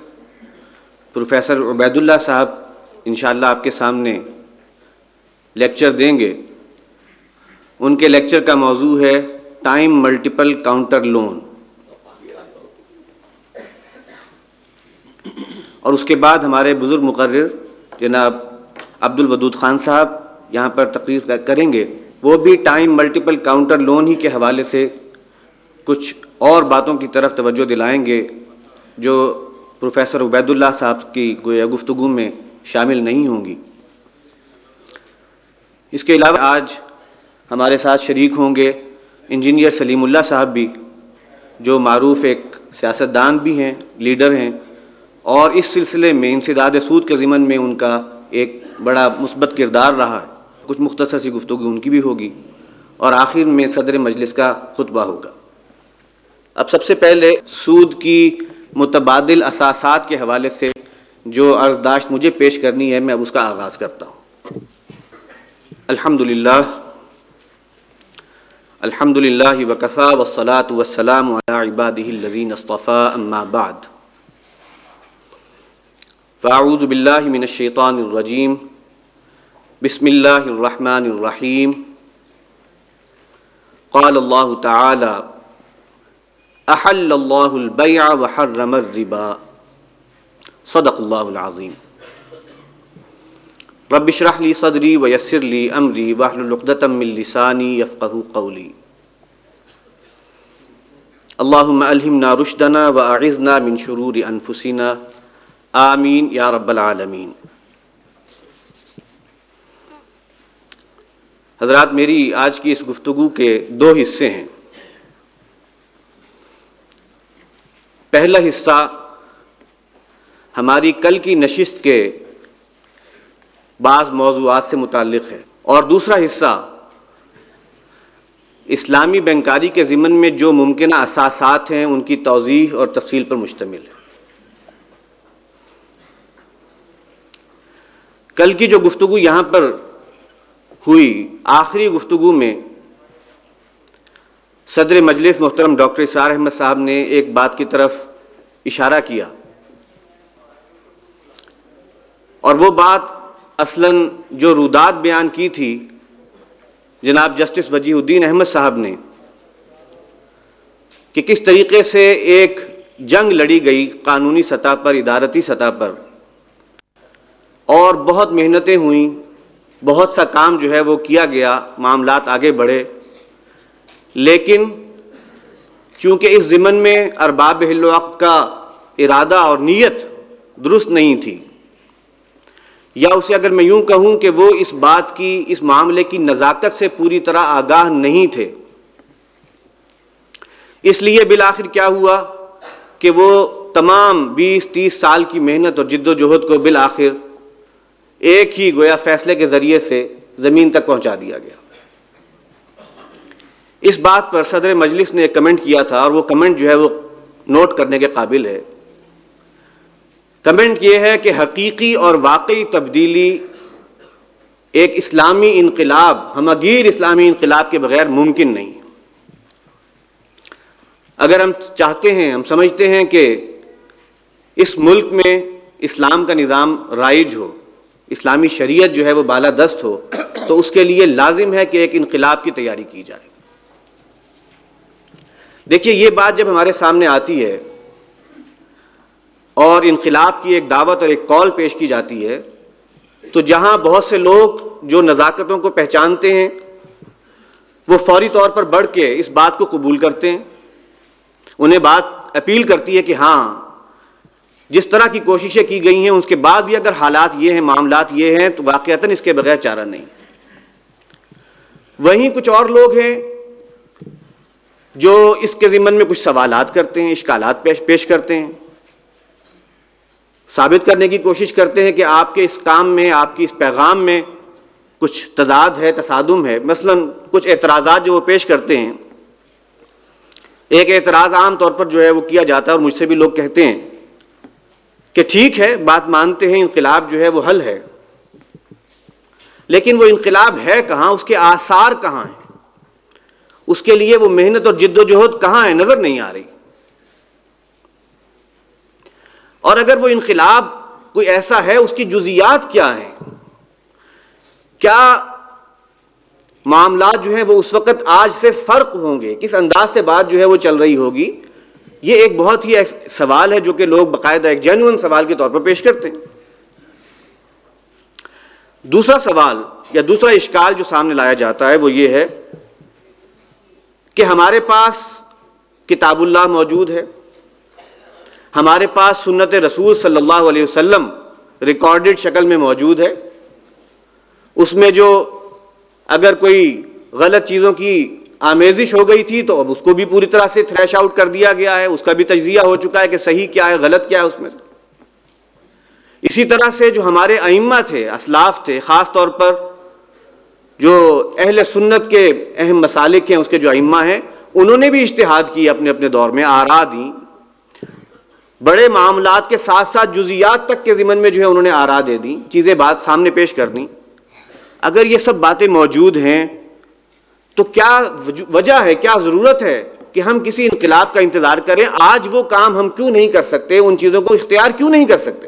پروفیسر عبید اللہ صاحب انشاءاللہ آپ کے سامنے لیکچر دیں گے. ان کے لیکچر کا موضوع ہے ٹائم ملٹیپل کاؤنٹر لون. اور اس کے بعد ہمارے بزرگ مقرر جناب عبد الودود خان صاحب یہاں پر تقریر کریں گے. وہ بھی ٹائم ملٹیپل کاؤنٹر لون ہی کے حوالے سے کچھ اور باتوں کی طرف توجہ دلائیں گے جو پروفیسر عبید اللہ صاحب کی گویا گفتگو میں شامل نہیں ہوں گی. اس کے علاوہ آج ہمارے ساتھ شریک ہوں گے انجینئر سلیم اللہ صاحب بھی، جو معروف ایک سیاستدان بھی ہیں، لیڈر ہیں، اور اس سلسلے میں انسداد سود کے ضمن میں ان کا ایک بڑا مثبت کردار رہا ہے. کچھ مختصر سی گفتگو ان کی بھی ہوگی، اور آخر میں صدر مجلس کا خطبہ ہوگا. اب سب سے پہلے سود کی متبادل اساسات کے حوالے سے جو عرضداشت مجھے پیش کرنی ہے میں اب اس کا آغاز کرتا ہوں. الحمدللہ وکفا والصلاة والسلام علی عبادہ الذین اصطفیٰ اما بعد فاعوذ باللہ من الشیطان الرجیم بسم اللہ الرحمن الرحیم. قال اللہ تعالی احل اللہ البیع وحرم الربا صدق اللہ العظیم. رب اشرح لی صدری ویسر لی امری واحلل عقدۃ من لسانی یفقہوا قولی. اللہم الہمنا رشدنا واعذنا من شرور انفسنا آمین یا رب العالمین. حضرات، میری آج کی اس گفتگو کے دو حصے ہیں. پہلا حصہ ہماری کل کی نشست کے بعض موضوعات سے متعلق ہے، اور دوسرا حصہ اسلامی بینکاری کے ضمن میں جو ممکنہ اساسات ہیں ان کی توضیح اور تفصیل پر مشتمل ہے. کل کی جو گفتگو یہاں پر ہوئی، آخری گفتگو میں صدر مجلس محترم ڈاکٹر اسرار احمد صاحب نے ایک بات کی طرف اشارہ کیا، اور وہ بات اصلاً جو رودات بیان کی تھی جناب جسٹس وجیہ الدین احمد صاحب نے، کہ کس طریقے سے ایک جنگ لڑی گئی قانونی سطح پر، ادارتی سطح پر، اور بہت محنتیں ہوئیں، بہت سا کام جو ہے وہ کیا گیا، معاملات آگے بڑھے، لیکن چونکہ اس ضمن میں ارباب حل و عقد کا ارادہ اور نیت درست نہیں تھی، یا اسے اگر میں یوں کہوں کہ وہ اس بات کی، اس معاملے کی نزاکت سے پوری طرح آگاہ نہیں تھے، اس لیے بالآخر کیا ہوا کہ وہ تمام 20-30 سال کی محنت اور جد و جہد کو بالآخر ایک ہی گویا فیصلے کے ذریعے سے زمین تک پہنچا دیا گیا۔ اس بات پر صدر مجلس نے ایک کمنٹ کیا تھا، اور وہ کمنٹ جو ہے وہ نوٹ کرنے کے قابل ہے۔ کمنٹ یہ ہے کہ حقیقی اور واقعی تبدیلی ایک اسلامی انقلاب، ہمگیر اسلامی انقلاب کے بغیر ممکن نہیں۔ اگر ہم چاہتے ہیں، ہم سمجھتے ہیں کہ اس ملک میں اسلام کا نظام رائج ہو، اسلامی شریعت جو ہے وہ بالادست ہو، تو اس کے لیے لازم ہے کہ ایک انقلاب کی تیاری کی جائے۔ دیکھیے، یہ بات جب ہمارے سامنے آتی ہے اور انقلاب کی ایک دعوت اور ایک کال پیش کی جاتی ہے، تو جہاں بہت سے لوگ جو نزاکتوں کو پہچانتے ہیں وہ فوری طور پر بڑھ کے اس بات کو قبول کرتے ہیں، انہیں بات اپیل کرتی ہے کہ ہاں، جس طرح کی کوششیں کی گئی ہیں اس کے بعد بھی اگر حالات یہ ہیں، معاملات یہ ہیں، تو واقعتاً اس کے بغیر چارہ نہیں۔ وہیں کچھ اور لوگ ہیں جو اس کے ضمن میں کچھ سوالات کرتے ہیں، اشکالات پیش کرتے ہیں، ثابت کرنے کی کوشش کرتے ہیں کہ آپ کے اس کام میں، آپ کی اس پیغام میں کچھ تضاد ہے، تصادم ہے۔ مثلاً کچھ اعتراضات جو وہ پیش کرتے ہیں، ایک اعتراض عام طور پر جو ہے وہ کیا جاتا ہے، اور مجھ سے بھی لوگ کہتے ہیں کہ ٹھیک ہے، بات مانتے ہیں، انقلاب جو ہے وہ حل ہے، لیکن وہ انقلاب ہے کہاں، اس کے آثار کہاں ہیں، اس کے لیے وہ محنت اور جد و جہد کہاں ہے، نظر نہیں آ رہی۔ اور اگر وہ انقلاب کوئی ایسا ہے، اس کی جزیات کیا ہیں، کیا معاملات جو ہیں وہ اس وقت آج سے فرق ہوں گے، کس انداز سے بات جو ہے وہ چل رہی ہوگی، یہ ایک بہت ہی سوال ہے جو کہ لوگ باقاعدہ ایک جینوئن سوال کے طور پر پیش کرتے ہیں۔ دوسرا سوال یا دوسرا اشکال جو سامنے لایا جاتا ہے وہ یہ ہے کہ ہمارے پاس کتاب اللہ موجود ہے، ہمارے پاس سنت رسول صلی اللہ علیہ وسلم ریکارڈڈ شکل میں موجود ہے، اس میں جو اگر کوئی غلط چیزوں کی آمیزش ہو گئی تھی تو اب اس کو بھی پوری طرح سے تھریش آؤٹ کر دیا گیا ہے، اس کا بھی تجزیہ ہو چکا ہے کہ صحیح کیا ہے، غلط کیا ہے اس میں۔ اسی طرح سے جو ہمارے ائمہ تھے، اسلاف تھے، خاص طور پر جو اہل سنت کے اہم مسالک ہیں، اس کے جو ائمہ ہیں، انہوں نے بھی اجتہاد کی، اپنے اپنے دور میں آراء دیں، بڑے معاملات کے ساتھ ساتھ جزیات تک کے ضمن میں جو ہے انہوں نے آراء دے دیں، چیزیں بات سامنے پیش کر دیں۔ اگر یہ سب باتیں موجود ہیں تو کیا وجہ ہے، کیا ضرورت ہے کہ ہم کسی انقلاب کا انتظار کریں؟ آج وہ کام ہم کیوں نہیں کر سکتے، ان چیزوں کو اختیار کیوں نہیں کر سکتے؟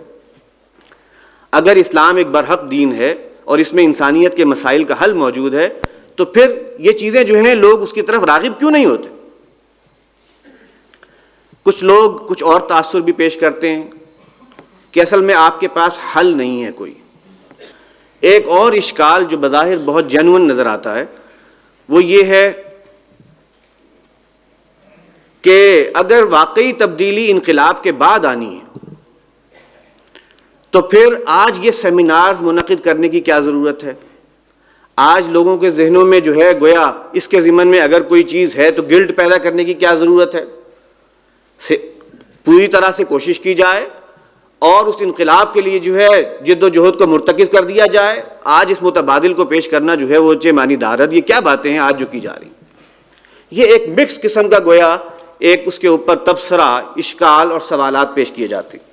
اگر اسلام ایک برحق دین ہے اور اس میں انسانیت کے مسائل کا حل موجود ہے، تو پھر یہ چیزیں جو ہیں لوگ اس کی طرف راغب کیوں نہیں ہوتے؟ کچھ لوگ کچھ اور تاثر بھی پیش کرتے ہیں کہ اصل میں آپ کے پاس حل نہیں ہے کوئی۔ ایک اور اشکال جو بظاہر بہت جینوئن نظر آتا ہے وہ یہ ہے کہ اگر واقعی تبدیلی انقلاب کے بعد آنی ہے تو پھر آج یہ سیمینارز منعقد کرنے کی کیا ضرورت ہے؟ آج لوگوں کے ذہنوں میں جو ہے گویا اس کے ضمن میں اگر کوئی چیز ہے تو گلٹ پیدا کرنے کی کیا ضرورت ہے؟ پوری طرح سے کوشش کی جائے اور اس انقلاب کے لیے جو ہے جد و جہد کو مرتکز کر دیا جائے۔ آج اس متبادل کو پیش کرنا جو ہے وہ معنی دارد، یہ کیا باتیں ہیں آج جو کی جا رہی ہیں؟ یہ ایک مکس قسم کا گویا ایک اس کے اوپر تبصرہ، اشکال اور سوالات پیش کیے جاتے ہیں۔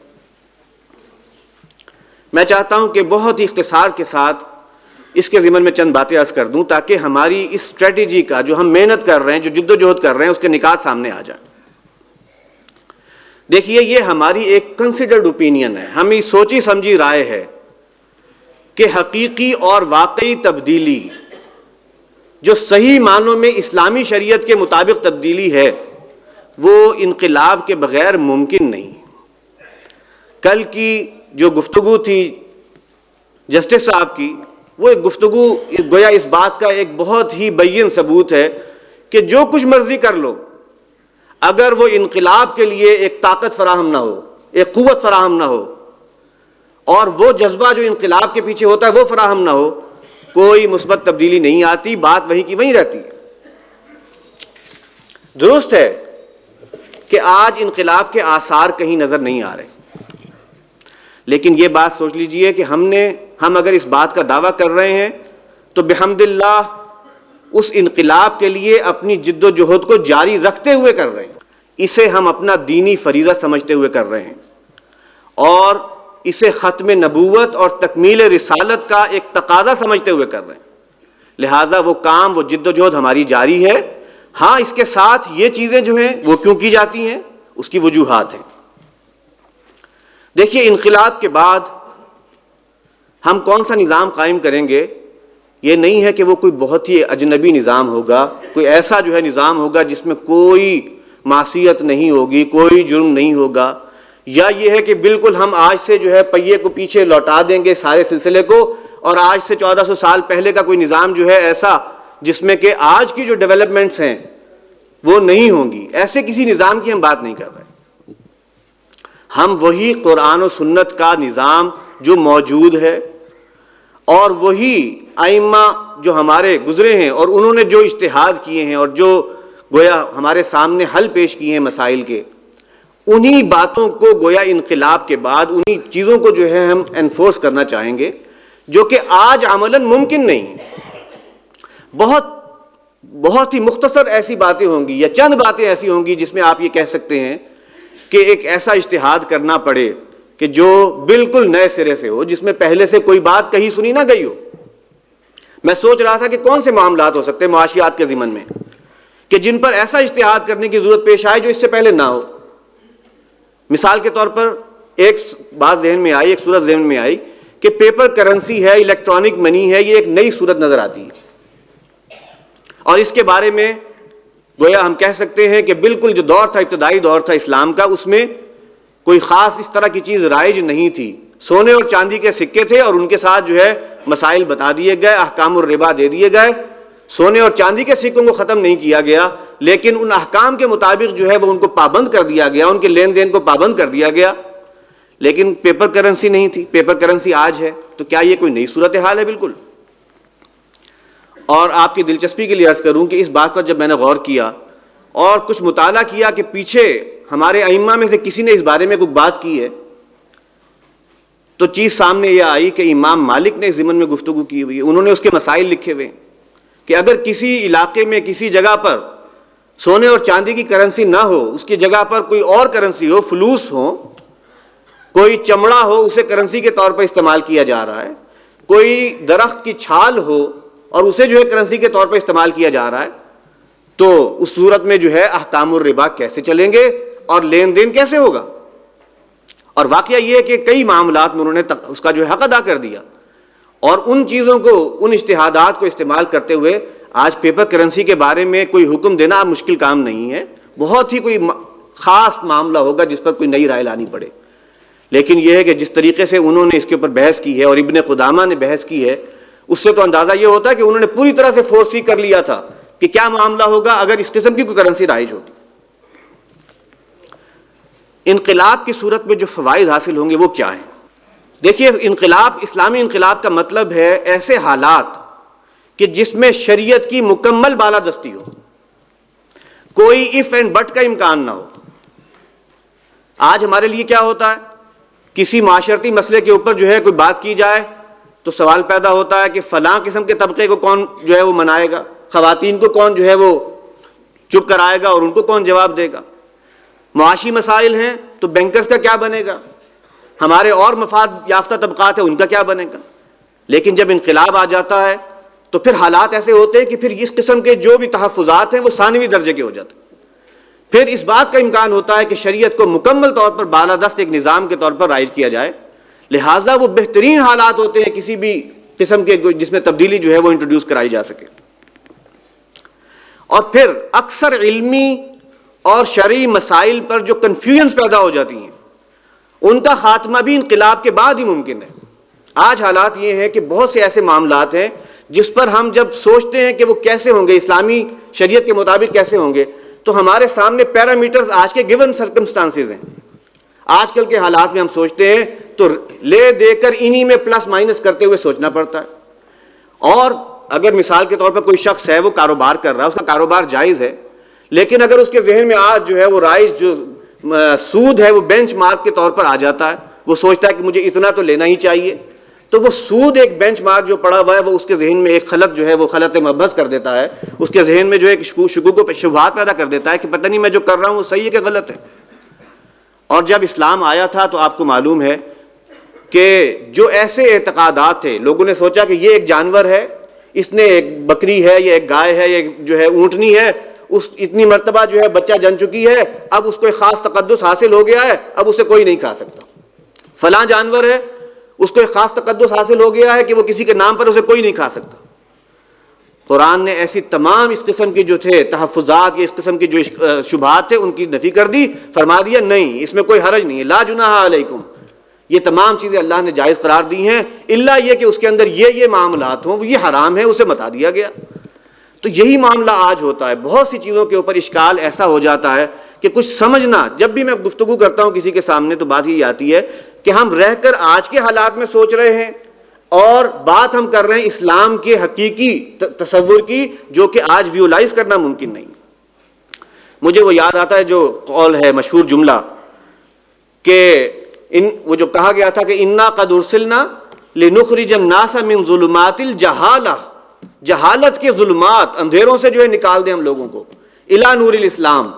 میں چاہتا ہوں کہ بہت ہی اختصار کے ساتھ اس کے ضمن میں چند باتیں عرض کر دوں تاکہ ہماری اس اسٹریٹجی کا جو ہم محنت کر رہے ہیں، جو جد و جہد کر رہے ہیں، اس کے نکات سامنے آ جائیں۔ دیکھیے، یہ ہماری ایک کنسیڈرڈ اوپینین ہے، ہمیں سوچی سمجھی رائے ہے کہ حقیقی اور واقعی تبدیلی جو صحیح معنوں میں اسلامی شریعت کے مطابق تبدیلی ہے، وہ انقلاب کے بغیر ممکن نہیں۔ کل کی جو گفتگو تھی جسٹس صاحب کی، وہ ایک گفتگو گویا اس بات کا ایک بہت ہی بین ثبوت ہے کہ جو کچھ مرضی کر لو، اگر وہ انقلاب کے لیے ایک طاقت فراہم نہ ہو، ایک قوت فراہم نہ ہو، اور وہ جذبہ جو انقلاب کے پیچھے ہوتا ہے وہ فراہم نہ ہو، کوئی مثبت تبدیلی نہیں آتی، بات وہیں کی وہیں رہتی ہے۔ درست ہے کہ آج انقلاب کے آثار کہیں نظر نہیں آ رہے، لیکن یہ بات سوچ لیجئے کہ ہم اگر اس بات کا دعویٰ کر رہے ہیں تو بحمد اللہ اس انقلاب کے لیے اپنی جد و جہد کو جاری رکھتے ہوئے کر رہے ہیں، اسے ہم اپنا دینی فریضہ سمجھتے ہوئے کر رہے ہیں، اور اسے ختم نبوت اور تکمیل رسالت کا ایک تقاضا سمجھتے ہوئے کر رہے ہیں۔ لہٰذا وہ کام، وہ جد و جہد ہماری جاری ہے۔ ہاں، اس کے ساتھ یہ چیزیں جو ہیں وہ کیوں کی جاتی ہیں، اس کی وجوہات ہیں۔ دیکھیے، انقلاب کے بعد ہم کون سا نظام قائم کریں گے، یہ نہیں ہے کہ وہ کوئی بہت ہی اجنبی نظام ہوگا، کوئی ایسا جو ہے نظام ہوگا جس میں کوئی معصیت نہیں ہوگی، کوئی جرم نہیں ہوگا، یا یہ ہے کہ بالکل ہم آج سے جو ہے پہیے کو پیچھے لوٹا دیں گے سارے سلسلے کو، اور آج سے 1400 سال پہلے کا کوئی نظام جو ہے ایسا جس میں کہ آج کی جو ڈیولپمنٹس ہیں وہ نہیں ہوں گی، ایسے کسی نظام کی ہم بات نہیں کر رہے۔ ہم وہی قرآن و سنت کا نظام جو موجود ہے، اور وہی ائمہ جو ہمارے گزرے ہیں اور انہوں نے جو اجتہاد کیے ہیں اور جو گویا ہمارے سامنے حل پیش کیے ہیں مسائل کے، انہی باتوں کو گویا انقلاب کے بعد انہی چیزوں کو جو ہے ہم انفورس کرنا چاہیں گے، جو کہ آج عملاً ممکن نہیں ہے۔ بہت ہی مختصر ایسی باتیں ہوں گی یا چند باتیں ایسی ہوں گی جس میں آپ یہ کہہ سکتے ہیں کہ ایک ایسا اجتہاد کرنا پڑے کہ جو بالکل نئے سرے سے ہو، جس میں پہلے سے کوئی بات کہیں سنی نہ گئی ہو۔ میں سوچ رہا تھا کہ کون سے معاملات ہو سکتے ہیں معاشیات کے ضمن میں کہ جن پر ایسا اجتہاد کرنے کی ضرورت پیش آئے جو اس سے پہلے نہ ہو۔ مثال کے طور پر ایک بات ذہن میں آئی، ایک صورت ذہن میں آئی کہ پیپر کرنسی ہے، الیکٹرانک منی ہے، یہ ایک نئی صورت نظر آتی ہے، اور اس کے بارے میں گویا ہم کہہ سکتے ہیں کہ بالکل جو دور تھا، ابتدائی دور تھا اسلام کا، اس میں کوئی خاص اس طرح کی چیز رائج نہیں تھی۔ سونے اور چاندی کے سکے تھے اور ان کے ساتھ جو ہے مسائل بتا دیے گئے، احکام الربا دے دیے گئے۔ سونے اور چاندی کے سکوں کو ختم نہیں کیا گیا، لیکن ان احکام کے مطابق جو ہے وہ ان کو پابند کر دیا گیا، ان کے لین دین کو پابند کر دیا گیا، لیکن پیپر کرنسی نہیں تھی۔ پیپر کرنسی آج ہے، تو کیا یہ کوئی نئی صورتحال ہے؟ بالکل۔ اور آپ کی دلچسپی کے لیے عرض کروں کہ اس بات پر جب میں نے غور کیا اور کچھ مطالعہ کیا کہ پیچھے ہمارے ائمہ میں سے کسی نے اس بارے میں کوئی بات کی ہے، تو چیز سامنے یہ آئی کہ امام مالک نے اس ضمن میں گفتگو کی ہوئی ہے، انہوں نے اس کے مسائل لکھے ہوئے ہیں کہ اگر کسی علاقے میں کسی جگہ پر سونے اور چاندی کی کرنسی نہ ہو، اس کی جگہ پر کوئی اور کرنسی ہو، فلوس ہو، کوئی چمڑا ہو، اسے کرنسی کے طور پر استعمال کیا جا رہا ہے، کوئی درخت کی چھال ہو اور اسے جو ہے کرنسی کے طور پر استعمال کیا جا رہا ہے، تو اس صورت میں جو ہے احکام الربا کیسے چلیں گے اور لین دین کیسے ہوگا؟ اور واقعہ یہ ہے کہ کئی معاملات میں انہوں نے اس کا جو ہے حق ادا کر دیا، اور ان چیزوں کو، ان اجتہادات کو استعمال کرتے ہوئے آج پیپر کرنسی کے بارے میں کوئی حکم دینا مشکل کام نہیں ہے، بہت ہی کوئی خاص معاملہ ہوگا جس پر کوئی نئی رائے لانی پڑے۔ لیکن یہ ہے کہ جس طریقے سے انہوں نے اس کے اوپر بحث کی ہے اور ابن قدامہ نے بحث کی ہے، اس سے تو اندازہ یہ ہوتا ہے کہ انہوں نے پوری طرح سے فورسی کر لیا تھا کہ کیا معاملہ ہوگا اگر اس قسم کی کوئی کرنسی رائج ہوگی۔ انقلاب کی صورت میں جو فوائد حاصل ہوں گے وہ کیا ہیں؟ دیکھیے، انقلاب، اسلامی انقلاب کا مطلب ہے ایسے حالات کہ جس میں شریعت کی مکمل بالادستی ہو، کوئی اف اینڈ بٹ کا امکان نہ ہو۔ آج ہمارے لیے کیا ہوتا ہے، کسی معاشرتی مسئلے کے اوپر جو ہے کوئی بات کی جائے تو سوال پیدا ہوتا ہے کہ فلاں قسم کے طبقے کو کون جو ہے وہ منائے گا، خواتین کو کون جو ہے وہ چپ کرائے گا اور ان کو کون جواب دے گا۔ معاشی مسائل ہیں تو بینکرز کا کیا بنے گا، ہمارے اور مفاد یافتہ طبقات ہیں ان کا کیا بنے گا؟ لیکن جب انقلاب آ جاتا ہے تو پھر حالات ایسے ہوتے ہیں کہ پھر اس قسم کے جو بھی تحفظات ہیں وہ ثانوی درجے کے ہو جاتے ہیں. پھر اس بات کا امکان ہوتا ہے کہ شریعت کو مکمل طور پر بالادست ایک نظام کے طور پر رائج کیا جائے. لہٰذا وہ بہترین حالات ہوتے ہیں کسی بھی قسم کے جس میں تبدیلی جو ہے وہ انٹروڈیوس کرائی جا سکے. اور پھر اکثر علمی اور شرعی مسائل پر جو کنفیوژنز پیدا ہو جاتی ہیں ان کا خاتمہ بھی انقلاب کے بعد ہی ممکن ہے. آج حالات یہ ہے کہ بہت سے ایسے معاملات ہیں جس پر ہم جب سوچتے ہیں کہ وہ کیسے ہوں گے، اسلامی شریعت کے مطابق کیسے ہوں گے، تو ہمارے سامنے پیرامیٹرز آج کے گیون سرکمسٹانسز ہیں. آج کل کے حالات میں ہم سوچتے ہیں تو لے دے کر انہی میں پلس مائنس کرتے ہوئے سوچنا پڑتا ہے. اور اگر مثال کے طور پر کوئی شخص ہے وہ کاروبار کر رہا ہے، اس کا کاروبار جائز ہے، لیکن اگر اس کے ذہن میں آج جو ہے وہ رائج جو سود ہے وہ بینچ مارک کے طور پر آ جاتا ہے، وہ سوچتا ہے کہ مجھے اتنا تو لینا ہی چاہیے، تو وہ سود ایک بینچ مارک جو پڑا ہوا ہے وہ اس کے ذہن میں ایک خلط جو ہے وہ خلط مبحث کر دیتا ہے، اس کے ذہن میں جو ایک شکوک و شبہات پیدا کر دیتا ہے کہ پتہ نہیں میں جو کر رہا ہوں وہ صحیح ہے کہ غلط ہے. اور جب اسلام آیا تھا تو آپ کو معلوم ہے کہ جو ایسے اعتقادات تھے، لوگوں نے سوچا کہ یہ ایک جانور ہے، اس نے ایک بکری ہے، یہ ایک گائے ہے، یہ جو ہے اونٹنی ہے، اس اتنی مرتبہ جو ہے بچہ جن چکی ہے، اب اس کو ایک خاص تقدس حاصل ہو گیا ہے، اب اسے کوئی نہیں کھا سکتا. فلاں جانور ہے، اس کو ایک خاص تقدس حاصل ہو گیا ہے کہ وہ کسی کے نام پر اسے کوئی نہیں کھا سکتا. قرآن نے ایسی تمام اس قسم کی جو تھے تحفظات یا اس قسم کی جو شبہات تھے ان کی نفی کر دی، فرما دیا نہیں، اس میں کوئی حرج نہیں ہے، لا جناح علیکم، یہ تمام چیزیں اللہ نے جائز قرار دی ہیں، الا یہ کہ اس کے اندر یہ معاملات ہوں، یہ حرام ہے، اسے بتا دیا گیا. تو یہی معاملہ آج ہوتا ہے. بہت سی چیزوں کے اوپر اشکال ایسا ہو جاتا ہے کہ کچھ سمجھنا، جب بھی میں گفتگو کرتا ہوں کسی کے سامنے تو بات یہ آتی ہے کہ ہم رہ کر آج کے حالات میں سوچ رہے ہیں اور بات ہم کر رہے ہیں اسلام کے حقیقی تصور کی، جو کہ آج ویولائز کرنا ممکن نہیں. مجھے وہ یاد آتا ہے جو قول ہے، مشہور جملہ، کہ وہ جو کہا گیا تھا کہ انا قد ارسلنا لنخرج الناس من ظلمات الجہالہ، جہالت کے ظلمات، اندھیروں سے جو ہے نکال دیں ہم لوگوں کو، الی نور الاسلام،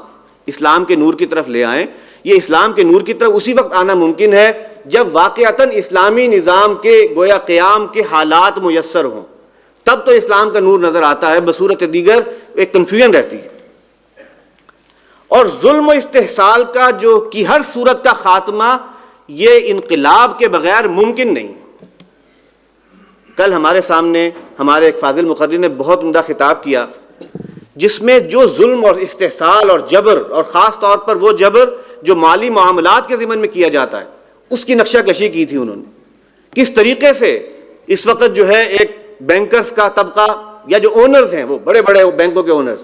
اسلام کے نور کی طرف لے آئیں. یہ اسلام کے نور کی طرف اسی وقت آنا ممکن ہے جب واقعتاً اسلامی نظام کے گویا قیام کے حالات میسر ہوں، تب تو اسلام کا نور نظر آتا ہے، بصورت دیگر ایک کنفیوژن رہتی ہے. اور ظلم و استحصال کا جو کی ہر صورت کا خاتمہ یہ انقلاب کے بغیر ممکن نہیں. کل ہمارے سامنے ہمارے ایک فاضل مقرر نے بہت عمدہ خطاب کیا جس میں جو ظلم اور استحصال اور جبر، اور خاص طور پر وہ جبر جو مالی معاملات کے ضمن میں کیا جاتا ہے، اس کی نقشہ کشی کی تھی انہوں نے. کس طریقے سے اس وقت جو ہے ایک بینکرز کا طبقہ یا جو اونرز ہیں، وہ بڑے بڑے بینکوں کے اونرز،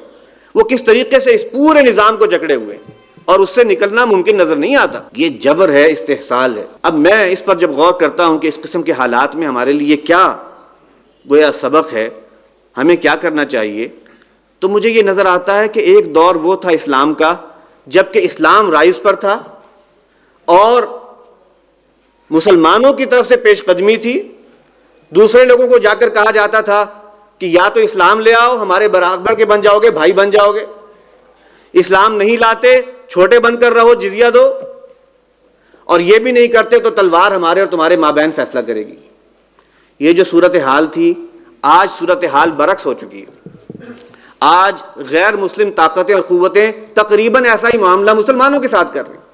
وہ کس طریقے سے اس پورے نظام کو جکڑے ہوئے اور اس سے نکلنا ممکن نظر نہیں آتا. یہ جبر ہے، استحصال ہے. اب میں اس پر جب غور کرتا ہوں کہ اس قسم کے حالات میں ہمارے لیے کیا گویا سبق ہے، ہمیں کیا کرنا چاہیے، تو مجھے یہ نظر آتا ہے کہ ایک دور وہ تھا اسلام کا جب کہ اسلام رائز پر تھا اور مسلمانوں کی طرف سے پیش قدمی تھی. دوسرے لوگوں کو جا کر کہا جاتا تھا کہ یا تو اسلام لے آؤ، ہمارے برابر کے بن جاؤ گے، بھائی بن جاؤ گے، اسلام نہیں لاتے چھوٹے بن کر رہو، جزیہ دو، اور یہ بھی نہیں کرتے تو تلوار ہمارے اور تمہارے مابین فیصلہ کرے گی. یہ جو صورتحال تھی، آج صورتحال برعکس ہو چکی ہے. آج غیر مسلم طاقتیں اور قوتیں تقریباً ایسا ہی معاملہ مسلمانوں کے ساتھ کر رہی ہیں.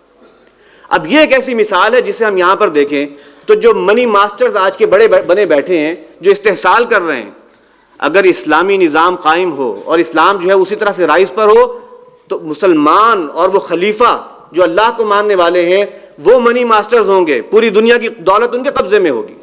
اب یہ ایک ایسی مثال ہے جسے ہم یہاں پر دیکھیں تو جو منی ماسٹرز آج کے بڑے بنے بیٹھے ہیں، جو استحصال کر رہے ہیں، اگر اسلامی نظام قائم ہو اور اسلام جو ہے اسی طرح سے رائز پر ہو تو مسلمان اور وہ خلیفہ جو اللہ کو ماننے والے ہیں وہ منی ماسٹرز ہوں گے، پوری دنیا کی دولت ان کے قبضے میں ہوگی،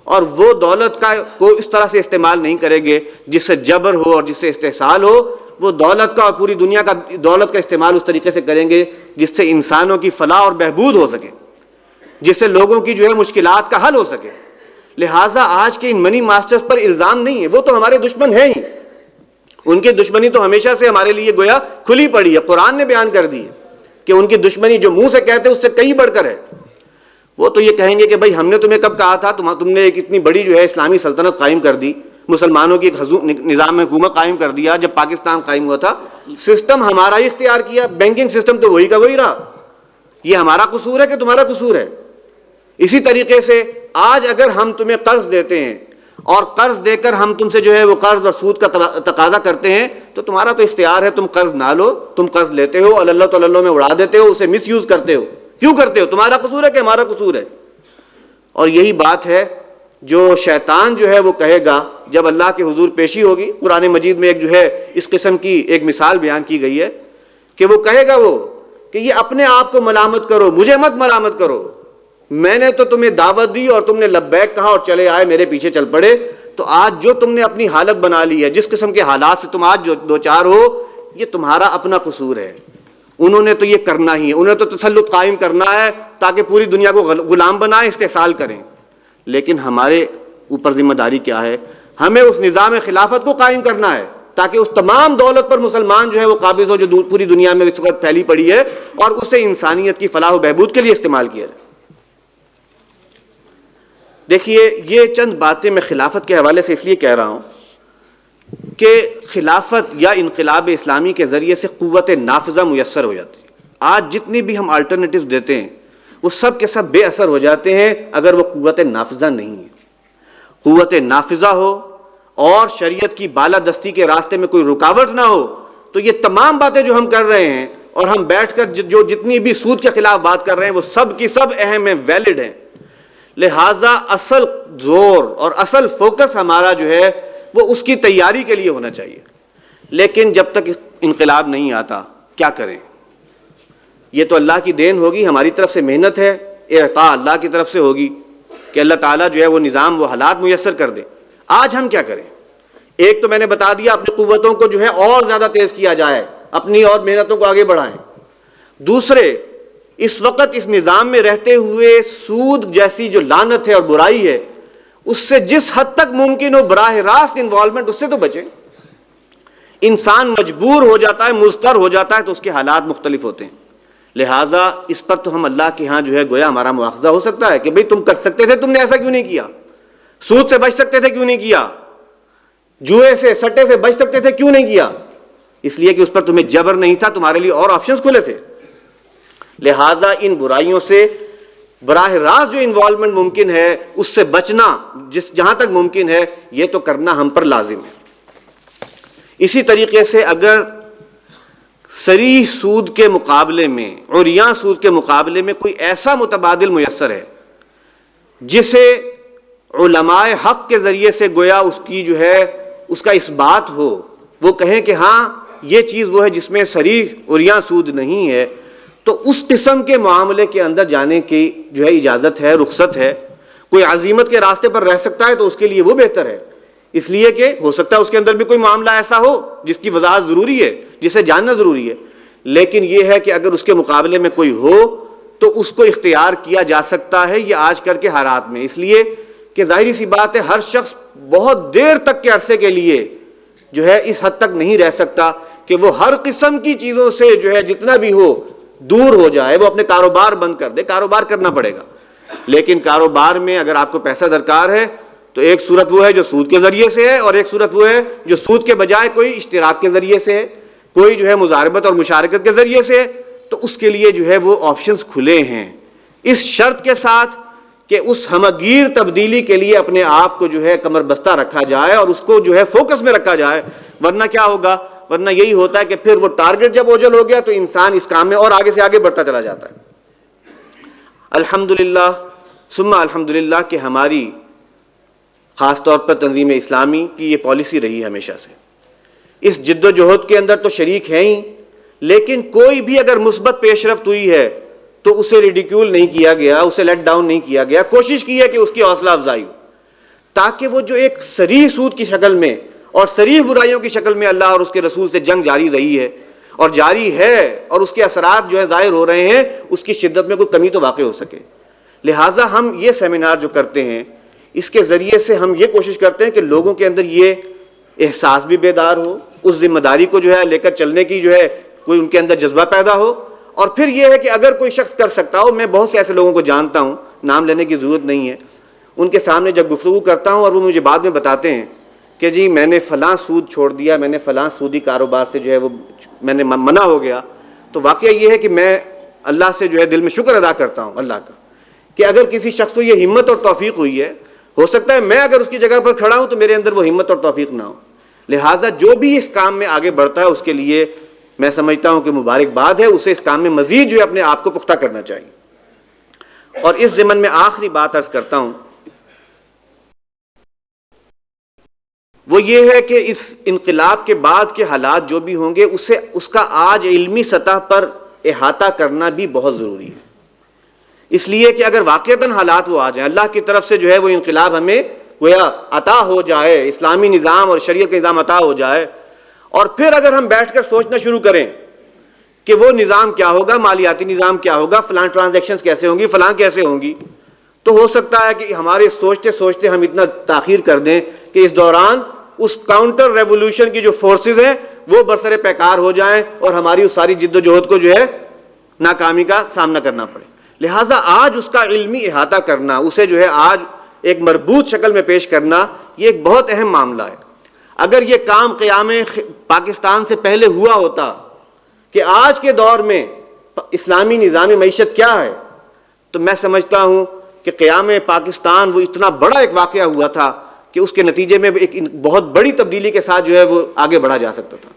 اور وہ دولت کو اس طرح سے استعمال نہیں کریں گے جس سے جبر ہو اور جس سے استحصال ہو. وہ دولت کا اور پوری دنیا کا دولت کا استعمال اس طریقے سے کریں گے جس سے انسانوں کی فلاح اور بہبود ہو سکے، جس سے لوگوں کی جو ہے مشکلات کا حل ہو سکے. لہٰذا آج کے ان منی ماسٹرز پر الزام نہیں ہے، وہ تو ہمارے دشمن ہیں ہی، ان کی دشمنی تو ہمیشہ سے ہمارے لیے گویا کھلی پڑی ہے. قرآن نے بیان کر دی ہے کہ ان کی دشمنی جو منہ سے کہتے ہیں اس سے کہیں بڑھ کر ہے. وہ تو یہ کہیں گے کہ بھائی ہم نے تمہیں کب کہا تھا، تم نے ایک اتنی بڑی جو ہے اسلامی سلطنت قائم کر دی، مسلمانوں کی ایک نظام حکومت قائم کر دیا. جب پاکستان قائم ہوا تھا سسٹم ہمارا ہی اختیار کیا، بینکنگ سسٹم تو وہی کا وہی رہا. یہ ہمارا قصور ہے کہ تمہارا قصور ہے؟ اسی طریقے سے آج اگر ہم تمہیں قرض دیتے ہیں اور قرض دے کر ہم تم سے جو ہے وہ قرض اور سود کا تقاضا کرتے ہیں تو تمہارا تو اختیار ہے، تم قرض نہ لو، تم قرض لیتے ہو اللہ تو اللہ میں اڑا دیتے ہو، اسے مس یوز کرتے ہو. کیوں کرتے ہو؟ تمہارا قصور ہے کہ ہمارا قصور ہے؟ اور یہی بات ہے جو شیطان جو ہے وہ کہے گا جب اللہ کے حضور پیشی ہوگی. قرآن مجید میں ایک جو ہے اس قسم کی ایک مثال بیان کی گئی ہے کہ وہ کہے گا وہ کہ یہ اپنے آپ کو ملامت کرو، مجھے مت ملامت کرو، میں نے تو تمہیں دعوت دی اور تم نے لبیک کہا اور چلے آئے، میرے پیچھے چل پڑے. تو آج جو تم نے اپنی حالت بنا لی ہے، جس قسم کے حالات سے تم آج جو دوچار ہو، یہ تمہارا اپنا قصور ہے. انہوں نے تو یہ کرنا ہی ہے، انہوں نے تو تسلط قائم کرنا ہے تاکہ پوری دنیا کو غلام بنائیں، استحصال کریں. لیکن ہمارے اوپر ذمہ داری کیا ہے؟ ہمیں اس نظام خلافت کو قائم کرنا ہے تاکہ اس تمام دولت پر مسلمان جو ہے وہ قابض ہو جو پوری دنیا میں اس وقت پھیلی پڑی ہے، اور اسے انسانیت کی فلاح و بہبود کے لیے استعمال کیا جائے. دیکھیے یہ چند باتیں میں خلافت کے حوالے سے اس لیے کہہ رہا ہوں کہ خلافت یا انقلاب اسلامی کے ذریعے سے قوت نافذہ میسر ہو جاتی ہے. آج جتنی بھی ہم الٹرنیٹیوز دیتے ہیں وہ سب کے سب بے اثر ہو جاتے ہیں اگر وہ قوت نافذہ نہیں ہے. قوت نافذہ ہو اور شریعت کی بالادستی کے راستے میں کوئی رکاوٹ نہ ہو تو یہ تمام باتیں جو ہم کر رہے ہیں اور ہم بیٹھ کر جو جتنی بھی سود کے خلاف بات کر رہے ہیں وہ سب کی سب اہم ہیں، ویلڈ ہیں. لہٰذا اصل زور اور اصل فوکس ہمارا جو ہے وہ اس کی تیاری کے لیے ہونا چاہیے. لیکن جب تک انقلاب نہیں آتا کیا کریں؟ یہ تو اللہ کی دین ہوگی، ہماری طرف سے محنت ہے، اعطاء اللہ کی طرف سے ہوگی کہ اللہ تعالیٰ جو ہے وہ نظام وہ حالات میسر کر دے. آج ہم کیا کریں؟ ایک تو میں نے بتا دیا اپنی قوتوں کو جو ہے اور زیادہ تیز کیا جائے، اپنی اور محنتوں کو آگے بڑھائیں. دوسرے، اس وقت اس نظام میں رہتے ہوئے سود جیسی جو لعنت ہے اور برائی ہے اس سے جس حد تک ممکن ہو براہ راست انوالومنٹ اس سے تو بچیں. انسان مجبور ہو جاتا ہے، مضطر ہو جاتا ہے تو اس کے حالات مختلف ہوتے ہیں. لہٰذا اس پر تو ہم اللہ کے ہاں جو ہے گویا ہمارا مواخذہ ہو سکتا ہے کہ بھئی تم کر سکتے تھے، تم نے ایسا کیوں نہیں کیا؟ سود سے بچ سکتے تھے، کیوں نہیں کیا؟ جوئے سے سٹے سے بچ سکتے تھے، کیوں نہیں کیا؟ اس لیے کہ اس پر تمہیں جبر نہیں تھا، تمہارے لیے اور آپشنز کھلے تھے. لہٰذا ان برائیوں سے براہ راست جو انوالومنٹ ممکن ہے اس سے بچنا جہاں تک ممکن ہے یہ تو کرنا ہم پر لازم ہے. اسی طریقے سے اگر صریح سود کے مقابلے میں عریاں سود کے مقابلے میں کوئی ایسا متبادل میسر ہے جسے علماء حق کے ذریعے سے گویا اس کی جو ہے اس کا اثبات ہو، وہ کہیں کہ ہاں یہ چیز وہ ہے جس میں صریح عریاں سود نہیں ہے، تو اس قسم کے معاملے کے اندر جانے کی جو ہے اجازت ہے، رخصت ہے. کوئی عزیمت کے راستے پر رہ سکتا ہے تو اس کے لیے وہ بہتر ہے، اس لیے کہ ہو سکتا ہے اس کے اندر بھی کوئی معاملہ ایسا ہو جس کی وضاحت ضروری ہے، جسے جاننا ضروری ہے. لیکن یہ ہے کہ اگر اس کے مقابلے میں کوئی ہو تو اس کو اختیار کیا جا سکتا ہے، یہ آج کل کے حالات میں، اس لیے کہ ظاہری سی بات ہے ہر شخص بہت دیر تک کے عرصے کے لیے جو ہے اس حد تک نہیں رہ سکتا کہ وہ ہر قسم کی چیزوں سے جو ہے جتنا بھی ہو دور ہو جائے، وہ اپنے کاروبار بند کر دے. کاروبار کرنا پڑے گا، لیکن کاروبار میں اگر آپ کو پیسہ درکار ہے تو ایک صورت وہ ہے جو سود کے ذریعے سے ہے، اور ایک صورت وہ ہے جو سود کے بجائے کوئی اشتراک کے ذریعے سے ہے، کوئی جو ہے مضاربت اور مشارکت کے ذریعے سے ہے. تو اس کے لیے جو ہے وہ آپشنز کھلے ہیں، اس شرط کے ساتھ کہ اس ہمگیر تبدیلی کے لیے اپنے آپ کو جو ہے کمر بستہ رکھا جائے اور اس کو جو ہے فوکس میں رکھا جائے. ورنہ کیا ہوگا؟ ورنہ یہی ہوتا ہے کہ پھر وہ ٹارگٹ جب اوجھل ہو گیا تو انسان اس کام میں اور آگے سے آگے بڑھتا چلا جاتا ہے. الحمدللہ ثم الحمدللہ کہ ہماری خاص طور پر تنظیم اسلامی کی یہ پالیسی رہی ہے ہمیشہ سے. اس جد و جہد کے اندر تو شریک ہیں ہی، لیکن کوئی بھی اگر مثبت پیش رفت ہوئی ہے تو اسے ریڈیکیول نہیں کیا گیا، اسے لیٹ ڈاؤن نہیں کیا گیا. کوشش کی ہے کہ اس کی حوصلہ افزائی ہو تاکہ وہ جو ایک صریح سود کی شکل میں اور صریح برائیوں کی شکل میں اللہ اور اس کے رسول سے جنگ جاری رہی ہے اور جاری ہے اور اس کے اثرات جو ہے ظاہر ہو رہے ہیں، اس کی شدت میں کوئی کمی تو واقع ہو سکے. لہٰذا ہم یہ سیمینار جو کرتے ہیں اس کے ذریعے سے ہم یہ کوشش کرتے ہیں کہ لوگوں کے اندر یہ احساس بھی بیدار ہو، اس ذمہ داری کو جو ہے لے کر چلنے کی جو ہے کوئی ان کے اندر جذبہ پیدا ہو. اور پھر یہ ہے کہ اگر کوئی شخص کر سکتا ہو، میں بہت سے ایسے لوگوں کو جانتا ہوں، نام لینے کی ضرورت نہیں ہے، ان کے سامنے جب گفتگو کرتا ہوں اور وہ مجھے بعد میں بتاتے ہیں کہ جی میں نے فلاں سود چھوڑ دیا، میں نے فلاں سودی کاروبار سے جو ہے وہ میں نے منع ہو گیا، تو واقعہ یہ ہے کہ میں اللہ سے جو ہے دل میں شکر ادا کرتا ہوں اللہ کا کہ اگر کسی شخص کو یہ ہمت اور توفیق ہوئی ہے، ہو سکتا ہے میں اگر اس کی جگہ پر کھڑا ہوں تو میرے اندر وہ ہمت اور توفیق نہ ہو. لہٰذا جو بھی اس کام میں آگے بڑھتا ہے اس کے لیے میں سمجھتا ہوں کہ مبارکباد ہے، اسے اس کام میں مزید جو ہے اپنے آپ کو پختہ کرنا چاہیے. اور اس ضمن میں آخری بات عرض کرتا ہوں، وہ یہ ہے کہ اس انقلاب کے بعد کے حالات جو بھی ہوں گے اس کا آج علمی سطح پر احاطہ کرنا بھی بہت ضروری ہے. اس لیے کہ اگر واقعتاً حالات وہ آ جائیں، اللہ کی طرف سے جو ہے وہ انقلاب ہمیں گویا عطا ہو جائے، اسلامی نظام اور شریعت کا نظام عطا ہو جائے، اور پھر اگر ہم بیٹھ کر سوچنا شروع کریں کہ وہ نظام کیا ہوگا، مالیاتی نظام کیا ہوگا، فلاں ٹرانزیکشنز کیسے ہوں گی، فلاں کیسے ہوں گی، تو ہو سکتا ہے کہ ہمارے سوچتے سوچتے ہم اتنا تاخیر کر دیں کہ اس دوران اس کاؤنٹر ریولوشن کی جو فورسز ہیں وہ برسر پیکار ہو جائیں اور ہماری اس ساری جد و جہد کو جو ہے ناکامی کا سامنا کرنا پڑے. لہٰذا آج اس کا علمی احاطہ کرنا، اسے جو ہے آج ایک مربوط شکل میں پیش کرنا، یہ ایک بہت اہم معاملہ ہے. اگر یہ کام قیام پاکستان سے پہلے ہوا ہوتا کہ آج کے دور میں اسلامی نظام معیشت کیا ہے، تو میں سمجھتا ہوں کہ قیام پاکستان وہ اتنا بڑا ایک واقعہ ہوا تھا کہ اس کے نتیجے میں ایک بہت بڑی تبدیلی کے ساتھ جو ہے وہ آگے بڑھا جا سکتا تھا.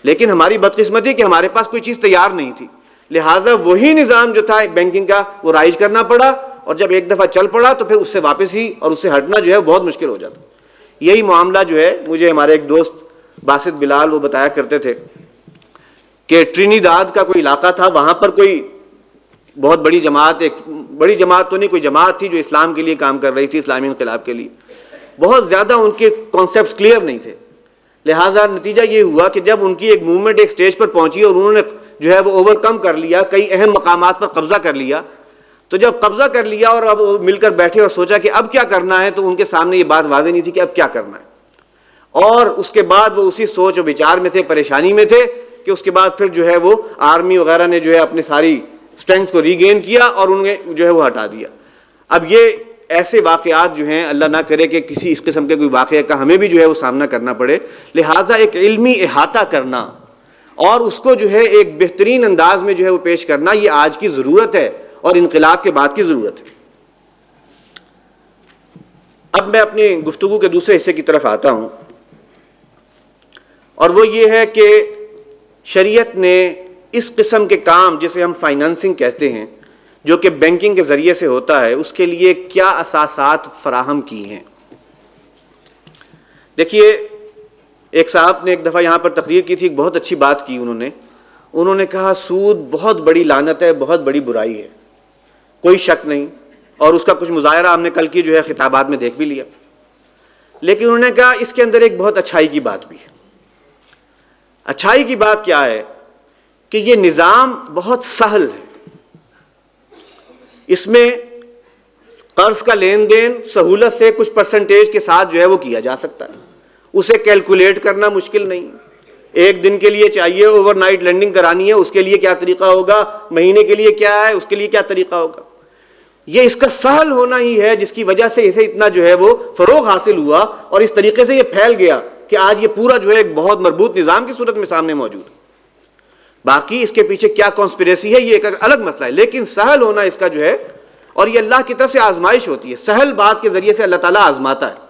لیکن ہماری بدقسمتی کہ ہمارے پاس کوئی چیز تیار نہیں تھی، لہٰذا وہی نظام جو تھا ایک بینکنگ کا وہ رائج کرنا پڑا، اور جب ایک دفعہ چل پڑا تو پھر اس سے واپس ہی اور اس سے ہٹنا جو ہے بہت مشکل ہو جاتا. یہی معاملہ جو ہے مجھے ہمارے ایک دوست باسط بلال وہ بتایا کرتے تھے کہ ٹرینیداد کا کوئی علاقہ تھا، وہاں پر کوئی بہت بڑی جماعت، ایک بڑی جماعت تو نہیں، کوئی جماعت تھی جو اسلام کے لیے کام کر رہی تھی، اسلامی انقلاب کے لیے. بہت زیادہ ان کے کانسیپٹس کلیئر نہیں تھے، لہٰذا نتیجہ یہ ہوا کہ جب ان کی ایک موومنٹ ایک سٹیج پر پہنچی اور انہوں نے جو ہے وہ اوور کم کر لیا، کئی اہم مقامات پر قبضہ کر لیا، تو جب قبضہ کر لیا اور اب مل کر بیٹھے اور سوچا کہ اب کیا کرنا ہے، تو ان کے سامنے یہ بات واضح نہیں تھی کہ اب کیا کرنا ہے. اور اس کے بعد وہ اسی سوچ و بچار میں تھے، پریشانی میں تھے کہ اس کے بعد پھر جو ہے وہ آرمی وغیرہ نے جو ہے اپنی ساری اسٹرینتھ کو ری گین کیا اور انہیں جو ہے وہ ہٹا دیا. اب یہ ایسے واقعات جو ہیں، اللہ نہ کرے کہ کسی اس قسم کے کوئی واقعے کا ہمیں بھی جو ہے وہ سامنا کرنا پڑے. لہٰذا ایک علمی احاطہ کرنا اور اس کو جو ہے ایک بہترین انداز میں جو ہے وہ پیش کرنا، یہ آج کی ضرورت ہے اور انقلاب کے بعد کی ضرورت ہے. اب میں اپنی گفتگو کے دوسرے حصے کی طرف آتا ہوں، اور وہ یہ ہے کہ شریعت نے اس قسم کے کام جسے ہم فائنانسنگ کہتے ہیں، جو کہ بینکنگ کے ذریعے سے ہوتا ہے، اس کے لیے کیا اساسات فراہم کی ہیں. دیکھیے، ایک صاحب نے ایک دفعہ یہاں پر تقریر کی تھی، ایک بہت اچھی بات کی انہوں نے کہا سود بہت بڑی لعنت ہے، بہت بڑی برائی ہے، کوئی شک نہیں، اور اس کا کچھ مظاہرہ ہم نے کل کی جو ہے خطابات میں دیکھ بھی لیا. لیکن انہوں نے کہا اس کے اندر ایک بہت اچھائی کی بات بھی ہے. اچھائی کی بات کیا ہے کہ یہ نظام بہت سہل ہے، اس میں قرض کا لین دین سہولت سے کچھ پرسنٹیج کے ساتھ جو ہے وہ کیا جا سکتا ہے، اسے کیلکولیٹ کرنا مشکل نہیں. ایک دن کے لیے چاہیے اوور نائٹ لینڈنگ کرانی ہے، اس کے لیے کیا طریقہ ہوگا، مہینے کے لیے کیا ہے، اس کے لیے کیا طریقہ ہوگا. یہ اس کا سہل ہونا ہی ہے جس کی وجہ سے اسے اتنا جو ہے وہ فروغ حاصل ہوا اور اس طریقے سے یہ پھیل گیا کہ آج یہ پورا جو ہے ایک بہت مربوط نظام کی صورت میں سامنے موجود ہے. باقی اس کے پیچھے کیا کانسپریسی ہے یہ ایک الگ مسئلہ ہے، لیکن سہل ہونا اس کا جو ہے، اور یہ اللہ کی طرف سے آزمائش ہوتی ہے، سہل بات کے ذریعے سے اللہ تعالیٰ آزماتا ہے.